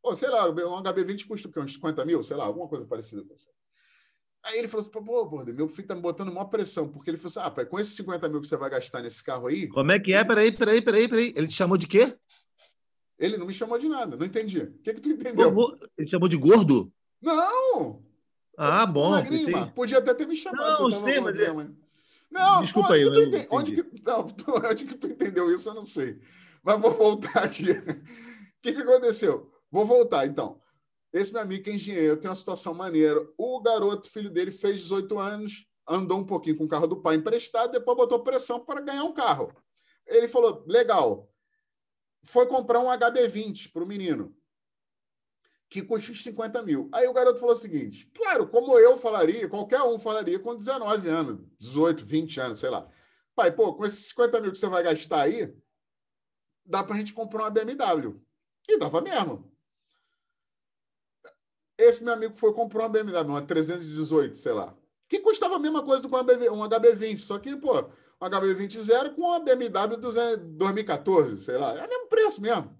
Pô, sei lá, um HB20 custa uns 50 mil, sei lá, alguma coisa parecida com isso. Aí ele falou assim, meu filho tá me botando maior pressão, porque ele falou assim, pai, com esses 50 mil que você vai gastar nesse carro aí... Como é que é? Peraí. Ele te chamou de quê? Ele não me chamou de nada, não entendi. O que tu entendeu? Ele chamou de gordo? Não! Bom. Magrinho, podia até ter me chamado. Não, sei, mas... Não, desculpa aí. Onde que tu entendeu isso, eu não sei. Mas vou voltar aqui. O que aconteceu? Vou voltar, então. Esse meu amigo que é engenheiro, tem uma situação maneira. O garoto, filho dele, fez 18 anos, andou um pouquinho com o carro do pai emprestado, depois botou pressão para ganhar um carro. Ele falou, legal. Foi comprar um HB20 para o menino, que custa 50 mil. Aí o garoto falou o seguinte, claro, como eu falaria, qualquer um falaria com 19 anos, 18, 20 anos, sei lá. Pai, com esses 50 mil que você vai gastar aí, dá para a gente comprar uma BMW. E dava mesmo. Esse meu amigo comprou uma BMW, uma 318, sei lá, que custava a mesma coisa do que um HB20, só que, um HB20 0 com uma BMW 2014, sei lá, é o mesmo preço mesmo.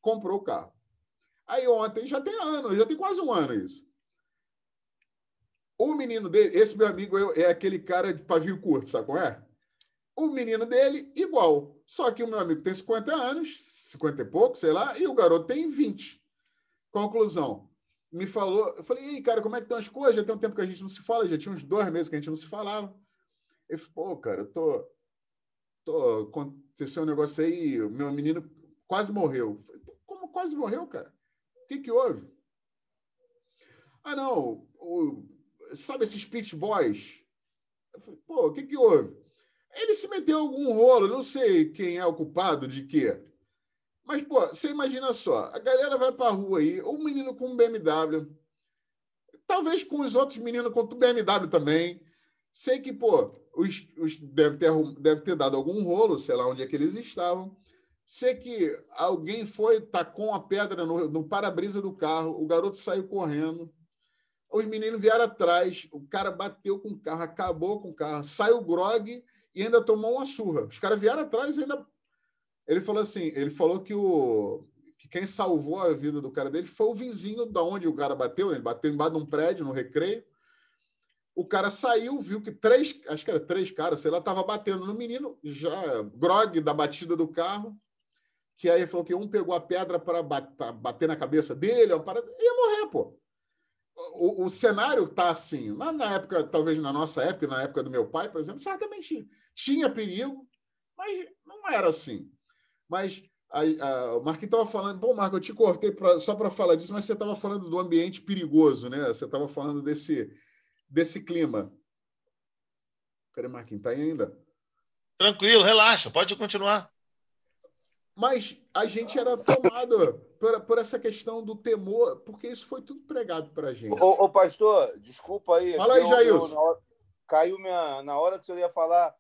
Comprou o carro. Aí ontem, já tem quase um ano isso. O menino dele, esse meu amigo é aquele cara de pavio curto, sabe qual é? O menino dele, igual. Só que o meu amigo tem 50 anos, 50 e pouco, sei lá, e o garoto tem 20. Conclusão. Me falou, eu falei, ei, cara, como é que estão as coisas? Já tem um tempo que a gente não se fala, já tinha uns 2 meses que a gente não se falava. Ele falou, cara, aconteceu um negócio aí, o meu menino quase morreu. Eu falei, como quase morreu, cara? O que houve? Não, sabe esses pit boys? Eu falei, o que houve? Ele se meteu em algum rolo, não sei quem é o culpado de quê. Mas, você imagina só, a galera vai pra rua aí, o menino com um BMW, talvez com os outros meninos, com o BMW também. Sei que, pô, deve ter dado algum rolo, sei lá onde é que eles estavam. Sei que alguém tacou uma pedra no para-brisa do carro, o garoto saiu correndo, os meninos vieram atrás, o cara bateu com o carro, acabou com o carro, saiu grog e ainda tomou uma surra. Os caras vieram atrás e ainda... Ele falou que quem salvou a vida do cara dele foi o vizinho da onde o cara bateu, né? Ele bateu embaixo de um prédio, no Recreio. O cara saiu, viu que acho que era 3 caras, sei lá, estavam batendo no menino, já grog da batida do carro, que aí falou que um pegou a pedra para bater na cabeça dele, ia morrer, pô. O cenário está assim. Na época, talvez na nossa época, na época do meu pai, por exemplo, certamente tinha perigo, mas não era assim. Mas o Marquinhos estava falando... Bom, Marco, eu te cortei só para falar disso, mas você estava falando do ambiente perigoso, né? Você estava falando desse clima. Cadê o Marquinhos? Está aí ainda? Tranquilo, relaxa, pode continuar. Mas a gente era tomado por essa questão do temor, porque isso foi tudo pregado para a gente. Ô, pastor, desculpa aí. Fala aí, Jailson. Caiu na hora que o senhor ia falar.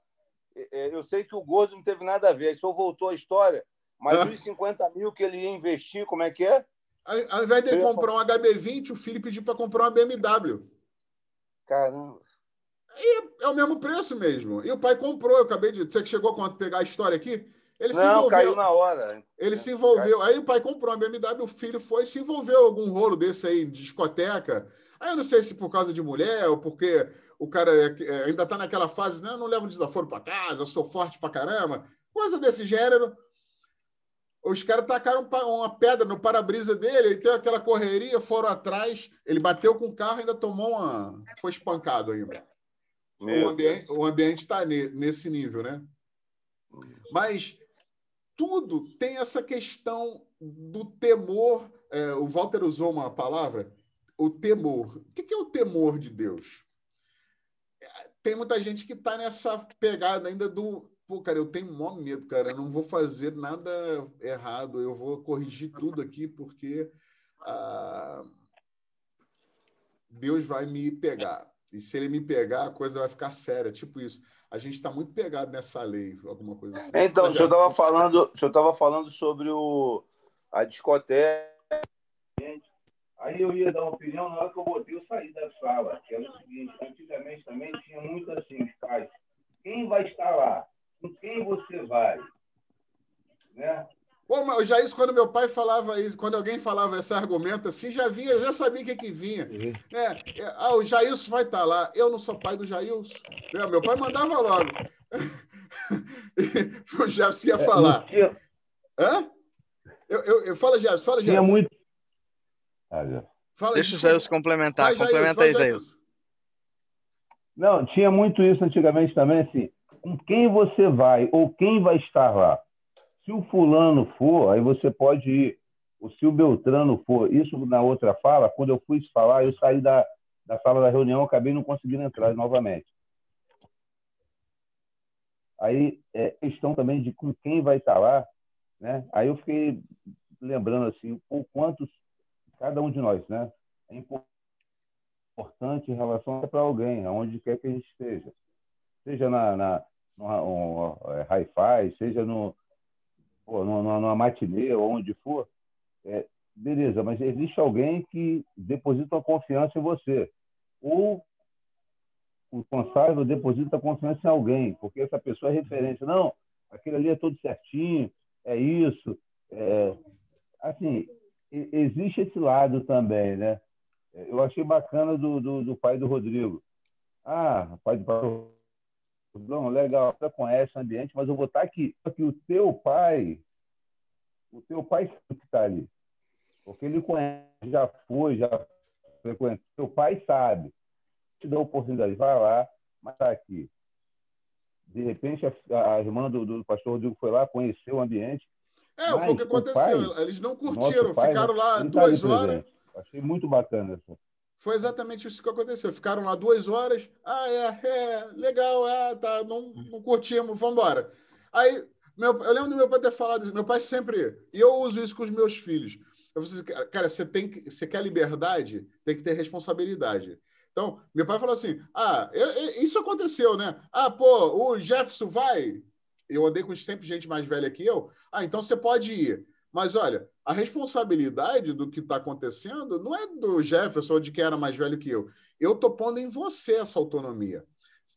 Eu sei que o Gordo não teve nada a ver. O senhor voltou a história, mas os 50 mil que ele ia investir, como é que é? Ao invés dele comprar um HB20, o filho pediu para comprar uma BMW. Caramba. E é o mesmo preço mesmo. E o pai comprou. Eu acabei de... Você que chegou a pegar a história aqui? Ele se envolveu. Caiu na hora. Ele se envolveu. Aí o pai comprou uma BMW, o filho foi e se envolveu algum rolo desse aí, de discoteca. Aí eu não sei se por causa de mulher ou porque o cara ainda está naquela fase, né? Eu não levo um desaforo para casa, eu sou forte pra caramba. Coisa desse gênero. Os caras tacaram uma pedra no para-brisa dele, ele teve aquela correria, foram atrás, ele bateu com o carro e ainda tomou foi espancado ainda. O ambiente está nesse nível, né? Mas tudo tem essa questão do temor. O Walter usou uma palavra, o temor. O que é o temor de Deus? Tem muita gente que está nessa pegada ainda do... Pô, cara, eu tenho maior medo, cara. Eu não vou fazer nada errado. Eu vou corrigir tudo aqui porque Deus vai me pegar. E se ele me pegar, a coisa vai ficar séria. Tipo isso. A gente está muito pegado nessa lei, alguma coisa assim. Então, o senhor estava falando sobre a discoteca. Aí eu ia dar uma opinião, na hora que eu botei, eu saí da sala. Que era o seguinte, antigamente também tinha muito assim, os pais. Quem vai estar lá? Com quem você vai? Né? Pô, mas já isso, quando meu pai falava isso, quando alguém falava esse argumento assim, eu já sabia o que vinha. O Jailson vai estar lá. Eu não sou pai do Jailson. Meu pai mandava logo. O Jefferson ia falar. Hã? Fala, Jefferson. Fala, Jefferson. Tinha muito... Deixa o Jailson complementar. Complementa aí, Jailson. Não, tinha muito isso antigamente também, assim. Com quem você vai ou quem vai estar lá? Se o fulano for, aí você pode ir. Ou se o Beltrano for. Isso na outra fala, quando eu fui falar, eu saí da sala da reunião, acabei não conseguindo entrar novamente. Aí, questão também de com quem vai estar lá, né? Aí eu fiquei lembrando assim, o quanto cada um de nós, né? É importante em relação para alguém, aonde quer que a gente esteja. Seja no hi-fi, seja numa matinê ou onde for, beleza, mas existe alguém que deposita uma confiança em você. Ou o responsável deposita a confiança em alguém, porque essa pessoa é referência. Não, aquele ali é tudo certinho, é isso. Assim, existe esse lado também, né? Eu achei bacana do pai do Rodrigo. Pai do não, legal, você conhece o ambiente, mas eu vou estar aqui. Porque o teu pai sabe que está ali. Porque ele conhece, já frequentou. Teu pai sabe. Te dá a oportunidade, vai lá, mas está aqui. De repente, a irmã do pastor Rodrigo foi lá, conheceu o ambiente. Foi o que aconteceu. Eles não curtiram, ficaram lá 2 horas. Achei muito bacana isso. Foi exatamente isso que aconteceu. Ficaram lá 2 horas. Legal, tá, não curtimos, vamos embora. Aí, eu lembro do meu pai ter falado isso. Meu pai sempre... E eu uso isso com os meus filhos. Eu falei assim, cara, você quer liberdade? Tem que ter responsabilidade. Então, meu pai falou assim, isso aconteceu, né? Pô, o Jefferson vai. Eu andei com sempre gente mais velha que eu. Então você pode ir. Mas, olha, a responsabilidade do que está acontecendo não é do Jefferson ou de quem era mais velho que eu. Eu estou pondo em você essa autonomia.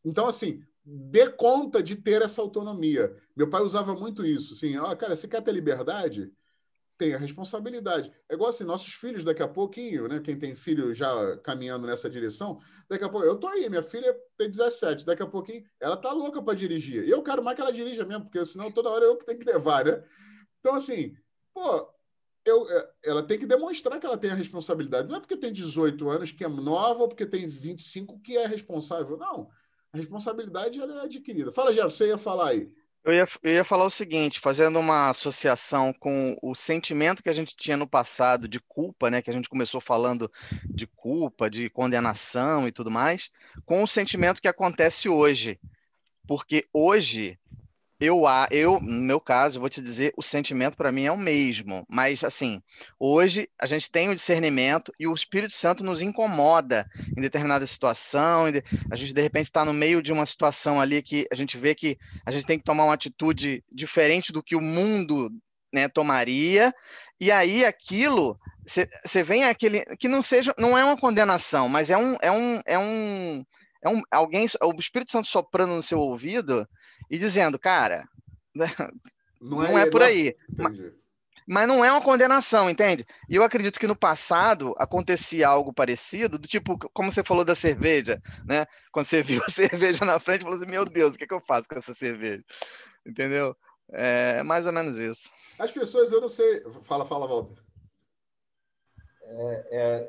Então, assim, dê conta de ter essa autonomia. Meu pai usava muito isso. Assim, cara, você quer ter liberdade? Tem a responsabilidade. É igual assim, nossos filhos, daqui a pouquinho, né? Quem tem filho já caminhando nessa direção, daqui a pouco, eu tô aí, minha filha tem 17, daqui a pouquinho, ela tá louca para dirigir. E eu quero mais que ela dirija mesmo, porque senão toda hora eu que tenho que levar, né? Então, assim, pô, ela tem que demonstrar que ela tem a responsabilidade. Não é porque tem 18 anos que é nova ou porque tem 25 que é responsável. Não. A responsabilidade ela é adquirida. Fala, Gerson, você ia falar aí. Eu ia falar o seguinte, fazendo uma associação com o sentimento que a gente tinha no passado de culpa, né, que a gente começou falando de culpa, de condenação e tudo mais, com o sentimento que acontece hoje. Porque hoje, no meu caso, eu vou te dizer, o sentimento para mim é o mesmo, mas assim, hoje a gente tem o discernimento e o Espírito Santo nos incomoda em determinada situação, a gente de repente está no meio de uma situação ali que a gente vê que a gente tem que tomar uma atitude diferente do que o mundo, né, tomaria, e aí aquilo, você vem aquele, que não é uma condenação, mas alguém, o Espírito Santo soprando no seu ouvido e dizendo, cara, não é por aí. Mas não é uma condenação, entende? E eu acredito que no passado acontecia algo parecido, do tipo, como você falou da cerveja, né? Quando você viu a cerveja na frente, falou assim, meu Deus, o que é que eu faço com essa cerveja? Entendeu? É mais ou menos isso. As pessoas, eu não sei... Fala, Walter.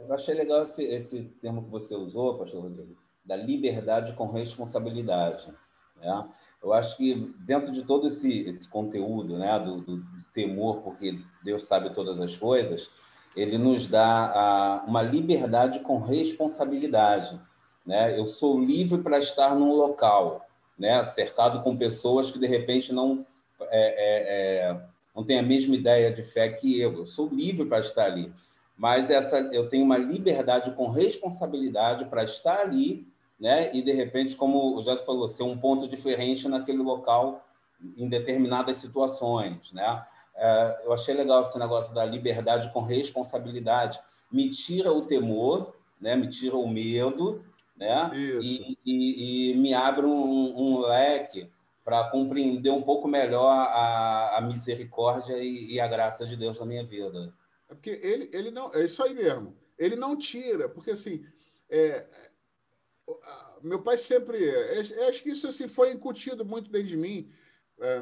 Eu achei legal esse termo que você usou, pastor Rodrigo, da liberdade com responsabilidade, né? Eu acho que dentro de todo esse conteúdo, né, do temor, porque Deus sabe todas as coisas, ele nos dá uma liberdade com responsabilidade, né? Eu sou livre para estar num local, né, cercado com pessoas que de repente não têm a mesma ideia de fé que eu. Eu sou livre para estar ali. Mas eu tenho uma liberdade com responsabilidade para estar ali, né? E, de repente, como o Jéssica falou, ser um ponto diferente naquele local em determinadas situações, né? Eu achei legal esse negócio da liberdade com responsabilidade. Me tira o temor, né? Me tira o medo, né? E me abre um leque para compreender um pouco melhor a misericórdia e a graça de Deus na minha vida. Porque ele não... É isso aí mesmo. Ele não tira, porque assim... meu pai sempre... acho que isso assim, foi incutido muito dentro de mim.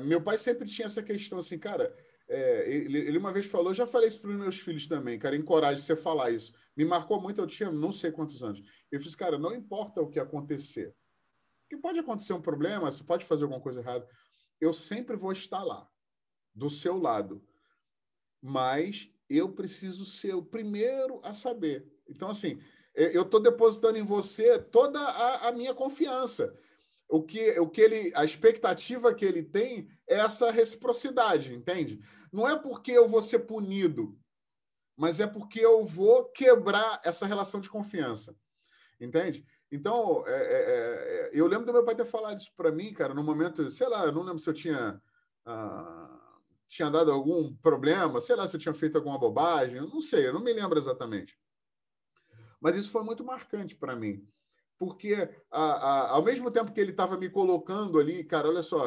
Meu pai sempre tinha essa questão assim, cara... ele uma vez falou, já falei isso para os meus filhos também, cara, encoraje você a falar isso. Me marcou muito, eu tinha não sei quantos anos. Eu fiz, cara, não importa o que acontecer. Porque pode acontecer um problema, você pode fazer alguma coisa errada. Eu sempre vou estar lá, do seu lado. Mas eu preciso ser o primeiro a saber. Então, assim, eu estou depositando em você toda a minha confiança. A expectativa que ele tem é essa reciprocidade, entende? Não é porque eu vou ser punido, mas é porque eu vou quebrar essa relação de confiança, entende? Então, eu lembro do meu pai ter falado isso para mim, cara, no momento, sei lá, eu não lembro se eu tinha dado algum problema, sei lá, se eu tinha feito alguma bobagem, eu não sei, eu não me lembro exatamente. Mas isso foi muito marcante para mim, porque ao mesmo tempo que ele estava me colocando ali, cara, olha só,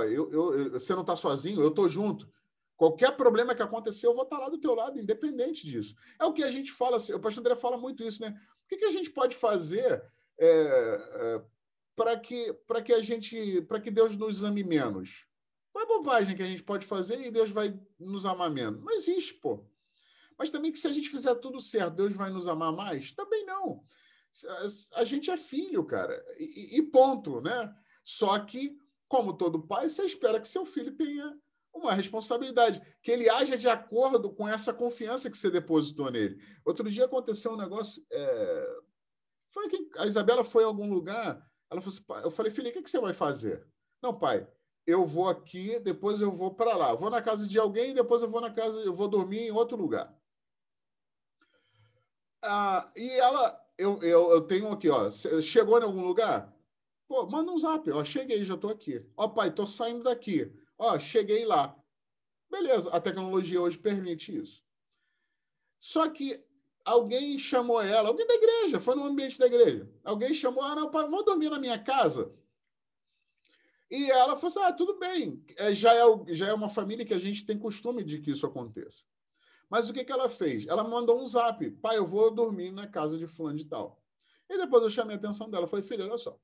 você não está sozinho, eu estou junto. Qualquer problema que acontecer, eu vou estar lá do teu lado, independente disso. É o que a gente fala, o pastor André fala muito isso, né? O que a gente pode fazer para que Deus nos ame menos? Qual é a bobagem que a gente pode fazer e Deus vai nos amar menos? Não existe, pô. Mas também que se a gente fizer tudo certo, Deus vai nos amar mais? Também não. A gente é filho, cara. E ponto, né? Só que, como todo pai, você espera que seu filho tenha uma responsabilidade, que ele haja de acordo com essa confiança que você depositou nele. Outro dia aconteceu um negócio... Foi que a Isabela foi a algum lugar, ela falou assim, pai, eu falei, filha, o que você vai fazer? Não, pai, eu vou aqui, depois eu vou para lá. Eu vou na casa de alguém, depois eu vou dormir em outro lugar. E ela, eu tenho aqui, ó, chegou em algum lugar? Pô, manda um zap, ó, cheguei, já estou aqui. Ó, pai, estou saindo daqui. Ó, cheguei lá. Beleza, a tecnologia hoje permite isso. Só que alguém chamou ela, alguém da igreja, foi no ambiente da igreja. Alguém chamou, não, pai, vou dormir na minha casa. E ela falou assim, tudo bem. Já é uma família que a gente tem costume de que isso aconteça. Mas o que ela fez? Ela mandou um zap. Pai, eu vou dormir na casa de fulano de tal. E depois eu chamei a atenção dela. Falei, filha, olha só.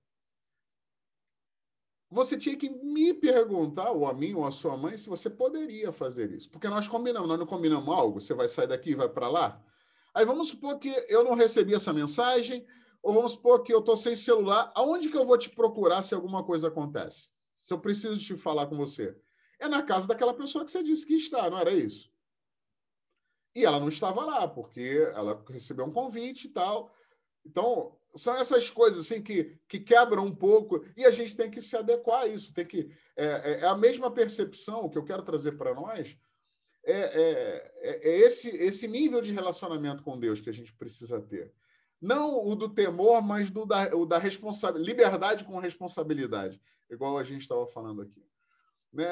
Você tinha que me perguntar, ou a mim, ou a sua mãe, se você poderia fazer isso. Porque nós não combinamos algo? Você vai sair daqui e vai para lá? Aí vamos supor que eu não recebi essa mensagem, ou vamos supor que eu estou sem celular. Aonde que eu vou te procurar se alguma coisa acontece? Se eu preciso te falar com você? É na casa daquela pessoa que você disse que está, não era isso? E ela não estava lá, porque ela recebeu um convite e tal. Então, são essas coisas assim que quebram um pouco e a gente tem que se adequar a isso. É a mesma percepção que eu quero trazer para nós, esse nível de relacionamento com Deus que a gente precisa ter. Não o do temor, mas o da responsabilidade, liberdade com responsabilidade, igual a gente estava falando aqui. Né?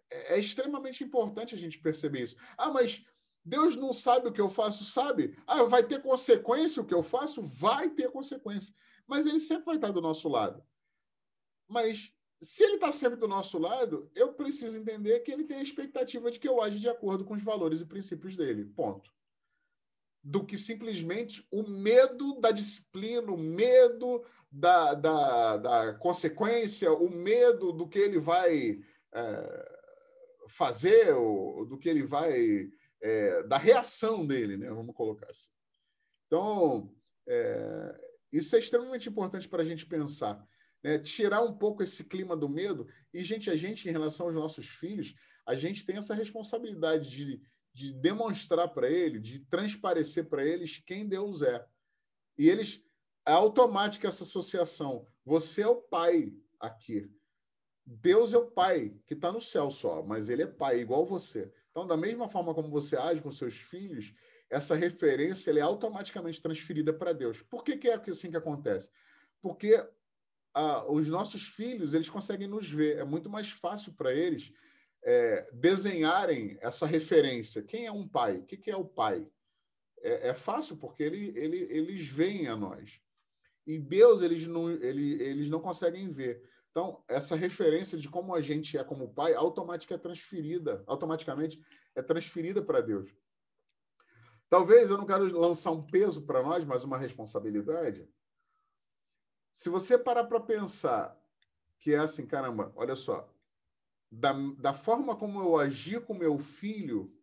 É extremamente importante a gente perceber isso. Mas Deus não sabe o que eu faço? Sabe. Vai ter consequência o que eu faço? Vai ter consequência. Mas ele sempre vai estar do nosso lado. Mas se ele está sempre do nosso lado, eu preciso entender que ele tem a expectativa de que eu age de acordo com os valores e princípios dele. Ponto. Do que simplesmente o medo da disciplina, o medo da consequência, o medo do que ele vai fazer, ou do que ele vai... da reação dele, né? Vamos colocar assim. Então, isso é extremamente importante para a gente pensar, né? Tirar um pouco esse clima do medo e, a gente, em relação aos nossos filhos, a gente tem essa responsabilidade de demonstrar para eles, de transparecer para eles quem Deus é. E eles, é automática essa associação. Você é o pai aqui. Deus é o pai que está no céu só, mas ele é pai, igual você. Então, da mesma forma como você age com seus filhos, essa referência ela é automaticamente transferida para Deus. Por que é assim que acontece? Porque os nossos filhos eles conseguem nos ver. É muito mais fácil para eles desenharem essa referência. Quem é um pai? O que é o pai? É fácil porque eles veem a nós. E Deus eles não conseguem ver. Então, essa referência de como a gente é como pai automaticamente é transferida para Deus. Talvez eu não quero lançar um peso para nós, mas uma responsabilidade. Se você parar para pensar que é assim, caramba, olha só, da forma como eu agi com meu filho,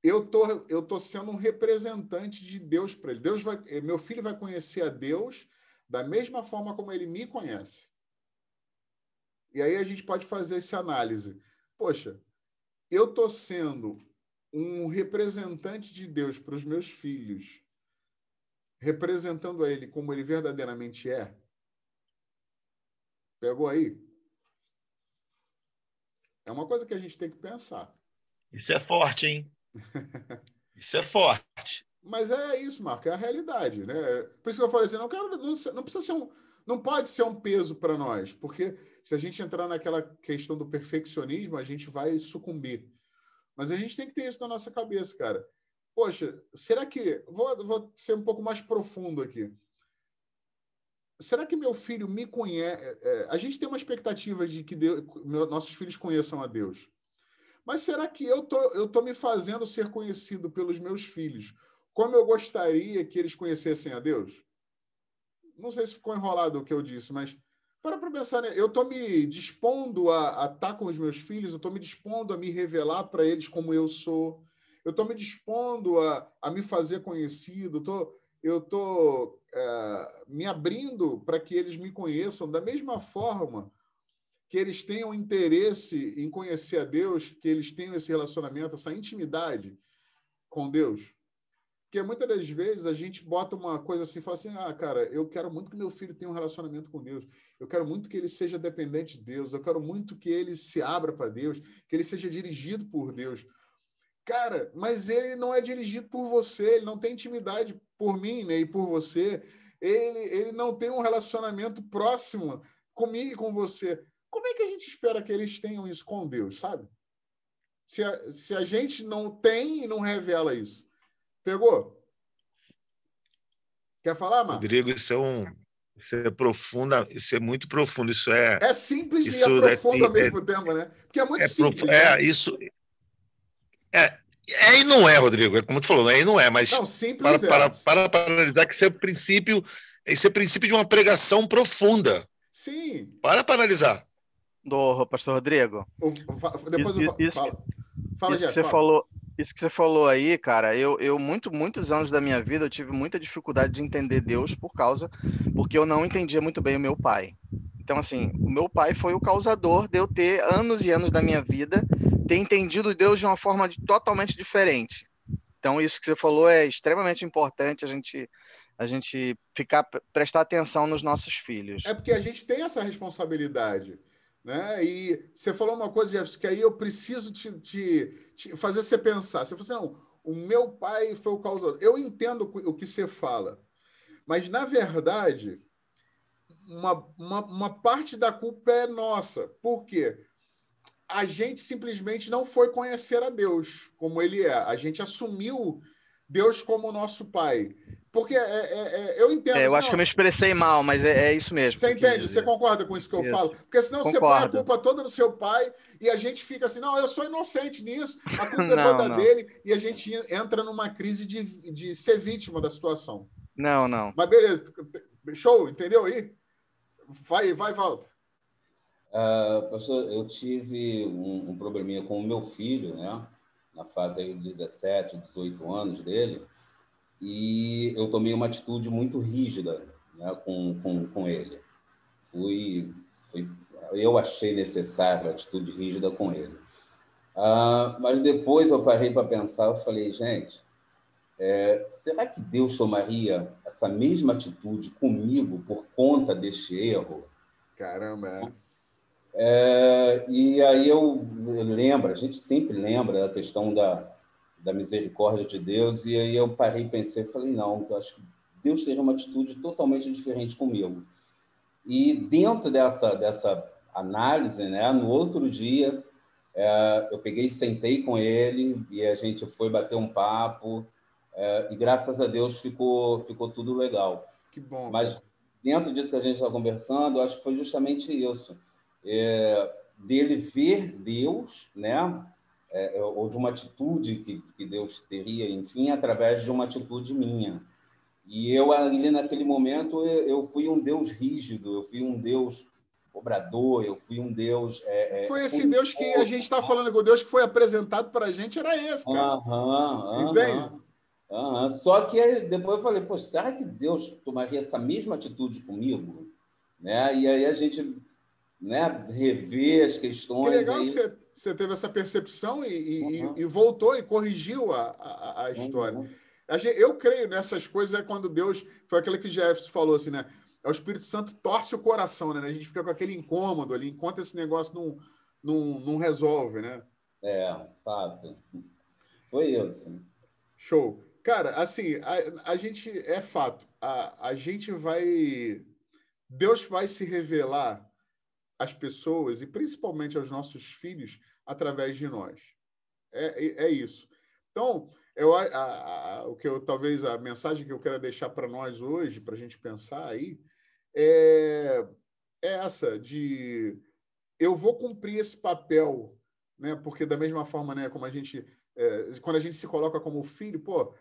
eu tô sendo um representante de Deus para ele. Meu filho vai conhecer a Deus da mesma forma como ele me conhece. E aí a gente pode fazer essa análise. Poxa, eu estou sendo um representante de Deus para os meus filhos, representando a ele como ele verdadeiramente é? Pegou aí? É uma coisa que a gente tem que pensar. Isso é forte, hein? Isso é forte. Mas é isso, Marco, é a realidade, né? Por isso que eu falei assim, não precisa ser não pode ser um peso para nós, porque se a gente entrar naquela questão do perfeccionismo, a gente vai sucumbir. Mas a gente tem que ter isso na nossa cabeça, cara. Poxa, será que... Vou ser um pouco mais profundo aqui. Será que meu filho me conhece? A gente tem uma expectativa de que nossos filhos conheçam a Deus. Mas será que eu tô me fazendo ser conhecido pelos meus filhos como eu gostaria que eles conhecessem a Deus? Não sei se ficou enrolado o que eu disse, mas para pensar, né? Eu estou me dispondo a estar com os meus filhos, eu estou me dispondo a me revelar para eles como eu sou, eu estou me dispondo a me fazer conhecido, eu estou me abrindo para que eles me conheçam da mesma forma que eles tenham interesse em conhecer a Deus, que eles tenham esse relacionamento, essa intimidade com Deus. Porque muitas das vezes a gente bota uma coisa assim, fala assim, cara, eu quero muito que meu filho tenha um relacionamento com Deus, eu quero muito que ele seja dependente de Deus, eu quero muito que ele se abra para Deus, que ele seja dirigido por Deus. Cara, mas ele não é dirigido por você, ele não tem intimidade por mim, né, e por você. Ele não tem um relacionamento próximo comigo e com você. Como é que a gente espera que eles tenham isso com Deus, sabe? Se a gente não tem e não revela isso. Pegou? Quer falar, Marcos? Rodrigo, isso é profunda, isso é muito profundo. Isso é. É simples e é Isso profundo ao mesmo tempo, né? Porque é muito simples. Né? Isso. É e não é, Rodrigo. É como tu falou, é e não é, mas não, simples para analisar que isso é princípio de uma pregação profunda. Sim. Para analisar. Do pastor Rodrigo. Depois fala, isso que você falou aí, cara, eu muitos anos da minha vida eu tive muita dificuldade de entender Deus porque eu não entendia muito bem o meu pai. Então, assim, o meu pai foi o causador de eu ter anos e anos da minha vida ter entendido Deus de uma forma totalmente diferente. Então, isso que você falou é extremamente importante a gente prestar atenção nos nossos filhos. É porque a gente tem essa responsabilidade, né? E você falou uma coisa, Jefferson, que aí eu preciso te fazer você pensar. Você falou assim, não, o meu pai foi o causador. Eu entendo o que você fala, mas, na verdade, uma parte da culpa é nossa. Por quê? A gente simplesmente não foi conhecer a Deus como ele é. A gente assumiu Deus como nosso pai. Porque eu entendo. Eu acho que eu me expressei mal, mas é isso mesmo. Você entende? Você concorda com isso que eu falo? Porque senão você põe a culpa toda no seu pai e a gente fica assim, não, eu sou inocente nisso, a culpa é toda dele, e a gente entra numa crise de ser vítima da situação. Não. Mas beleza, show, entendeu aí? Vai, volta. Pastor, eu tive um probleminha com o meu filho, né? Na fase aí de 17, 18 anos dele, e eu tomei uma atitude muito rígida, né, com ele. Eu achei necessário a atitude rígida com ele. Mas depois eu parei para pensar, eu falei, gente, será que Deus tomaria essa mesma atitude comigo por conta deste erro? Caramba, E aí eu lembro, a gente sempre lembra da questão da misericórdia de Deus, e aí eu parei e pensei, falei, não, eu acho que Deus teria uma atitude totalmente diferente comigo. E dentro dessa análise, né, no outro dia, eu peguei e sentei com ele, e a gente foi bater um papo, e graças a Deus ficou tudo legal. Que bom. Mas dentro disso que a gente está conversando, eu acho que foi justamente isso. Dele ver Deus, né? Ou de uma atitude que Deus teria, enfim, através de uma atitude minha. E eu, ali naquele momento, eu fui um Deus rígido, eu fui um Deus cobrador, eu fui um Deus... foi esse Deus que a gente está falando, o Deus que foi apresentado para a gente era esse, cara. Entende? Só que aí, depois eu falei, poxa, será que Deus tomaria essa mesma atitude comigo? Né? E aí a gente... né, rever as questões. Que legal que você teve essa percepção e voltou e corrigiu a história. Eu creio nessas coisas, quando Deus... Foi aquilo que o Jefferson falou, assim, né? O Espírito Santo torce o coração, né? A gente fica com aquele incômodo ali, enquanto esse negócio não resolve, né? Fato. Foi isso. Show. Cara, assim, a gente... É fato. A gente vai... Deus vai se revelar às pessoas e principalmente aos nossos filhos através de nós. É isso. Então, talvez a mensagem que eu quero deixar para nós hoje, para a gente pensar aí, é essa de eu vou cumprir esse papel, né? Porque da mesma forma, né, como quando a gente se coloca como filho, pô,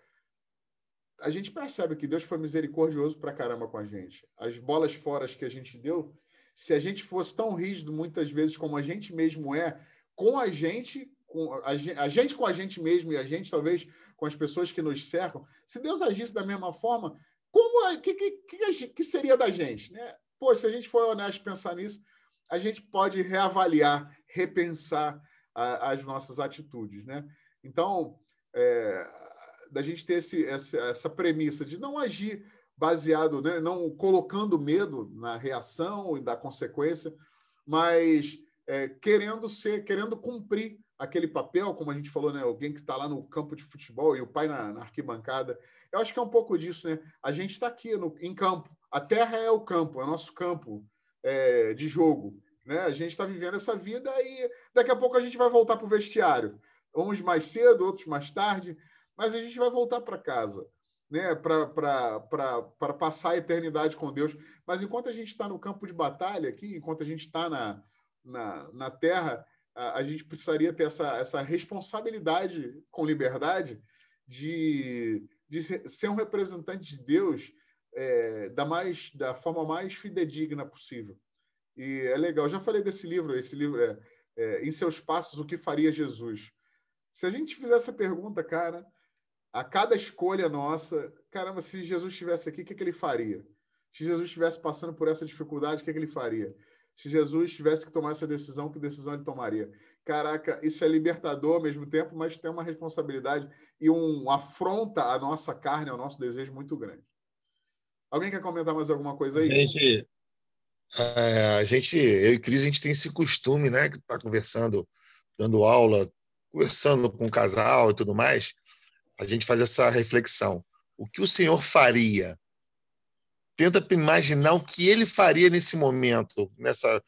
a gente percebe que Deus foi misericordioso pra caramba com a gente. As bolas fora que a gente deu, se a gente fosse tão rígido muitas vezes como a gente mesmo com a gente com a gente mesmo e a gente talvez com as pessoas que nos cercam, se Deus agisse da mesma forma, que seria da gente, né? Pô, se a gente for honesto pensar nisso, a gente pode reavaliar, repensar as nossas atitudes, né? Então, da gente ter essa premissa de não agir baseado, né, não colocando medo na reação e da consequência, mas querendo cumprir aquele papel, como a gente falou, né? Alguém que está lá no campo de futebol e o pai na arquibancada. Eu acho que é um pouco disso, né? A gente está aqui em campo. A terra é o campo, é o nosso campo de jogo, né? A gente está vivendo essa vida e daqui a pouco a gente vai voltar para o vestiário. Uns mais cedo, outros mais tarde, mas a gente vai voltar para casa, né? Para passar a eternidade com Deus. Mas enquanto a gente está no campo de batalha aqui, enquanto a gente está na terra, a gente precisaria ter essa responsabilidade com liberdade de ser um representante de Deus da forma mais fidedigna possível. E é legal. Eu já falei desse livro. Esse livro Em Seus Passos, O que Faria Jesus? Se a gente fizer essa pergunta, cara, a cada escolha nossa, caramba, se Jesus estivesse aqui, o que ele faria? Se Jesus estivesse passando por essa dificuldade, o que ele faria? Se Jesus tivesse que tomar essa decisão, que decisão ele tomaria? Caraca, isso é libertador ao mesmo tempo, mas tem uma responsabilidade e afronta a nossa carne, ao nosso desejo muito grande. Alguém quer comentar mais alguma coisa aí? Eu e Cris, a gente tem esse costume, né? Que tá conversando, dando aula, conversando com o casal e tudo mais, a gente faz essa reflexão. O que o Senhor faria? Tenta imaginar o que ele faria nesse momento, nessa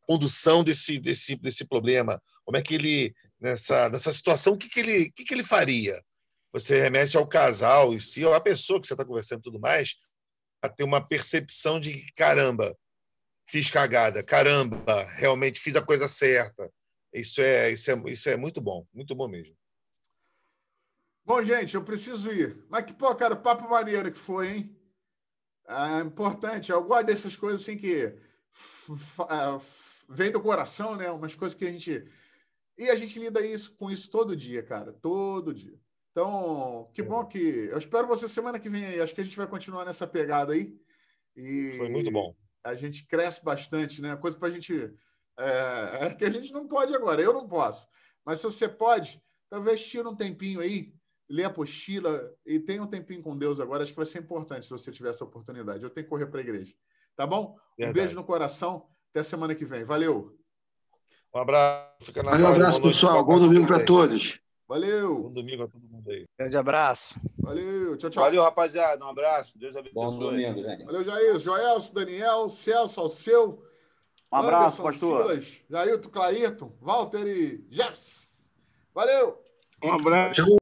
condução desse problema. Como é que ele, nessa situação, o que ele faria? Você remete ao casal em si, ou à pessoa que você está conversando e tudo mais, a ter uma percepção de, caramba, fiz cagada, caramba, realmente fiz a coisa certa. Isso é muito bom mesmo. Bom, gente, eu preciso ir. Mas pô, cara, papo maneiro que foi, hein? Importante. Eu gosto dessas coisas assim que vem do coração, né? Umas coisas que a gente... E a gente lida com isso todo dia, cara. Todo dia. Então, que bom que... Eu espero você semana que vem aí. Acho que a gente vai continuar nessa pegada aí. E foi muito bom. A gente cresce bastante, né? Coisa pra gente... que a gente não pode agora. Eu não posso. Mas se você pode, talvez tira um tempinho aí, lê a apostila e tenha um tempinho com Deus agora. Acho que vai ser importante se você tiver essa oportunidade. Eu tenho que correr para a igreja. Tá bom? Um beijo no coração. Até semana que vem. Valeu. Um abraço. Fica na Valeu, paz. um abraço, pessoal. Bom domingo para todos. Valeu. Bom domingo a todo mundo aí. Grande abraço. Valeu. Tchau, tchau. Valeu, rapaziada. Um abraço. Deus abençoe. Bom domingo, gente. Valeu, Jair. Joelso, Daniel, Celso, Alceu. Um abraço, Anderson, pastor. Silas, Jailton, Clairton, Walter e Jefferson. Valeu. Um abraço.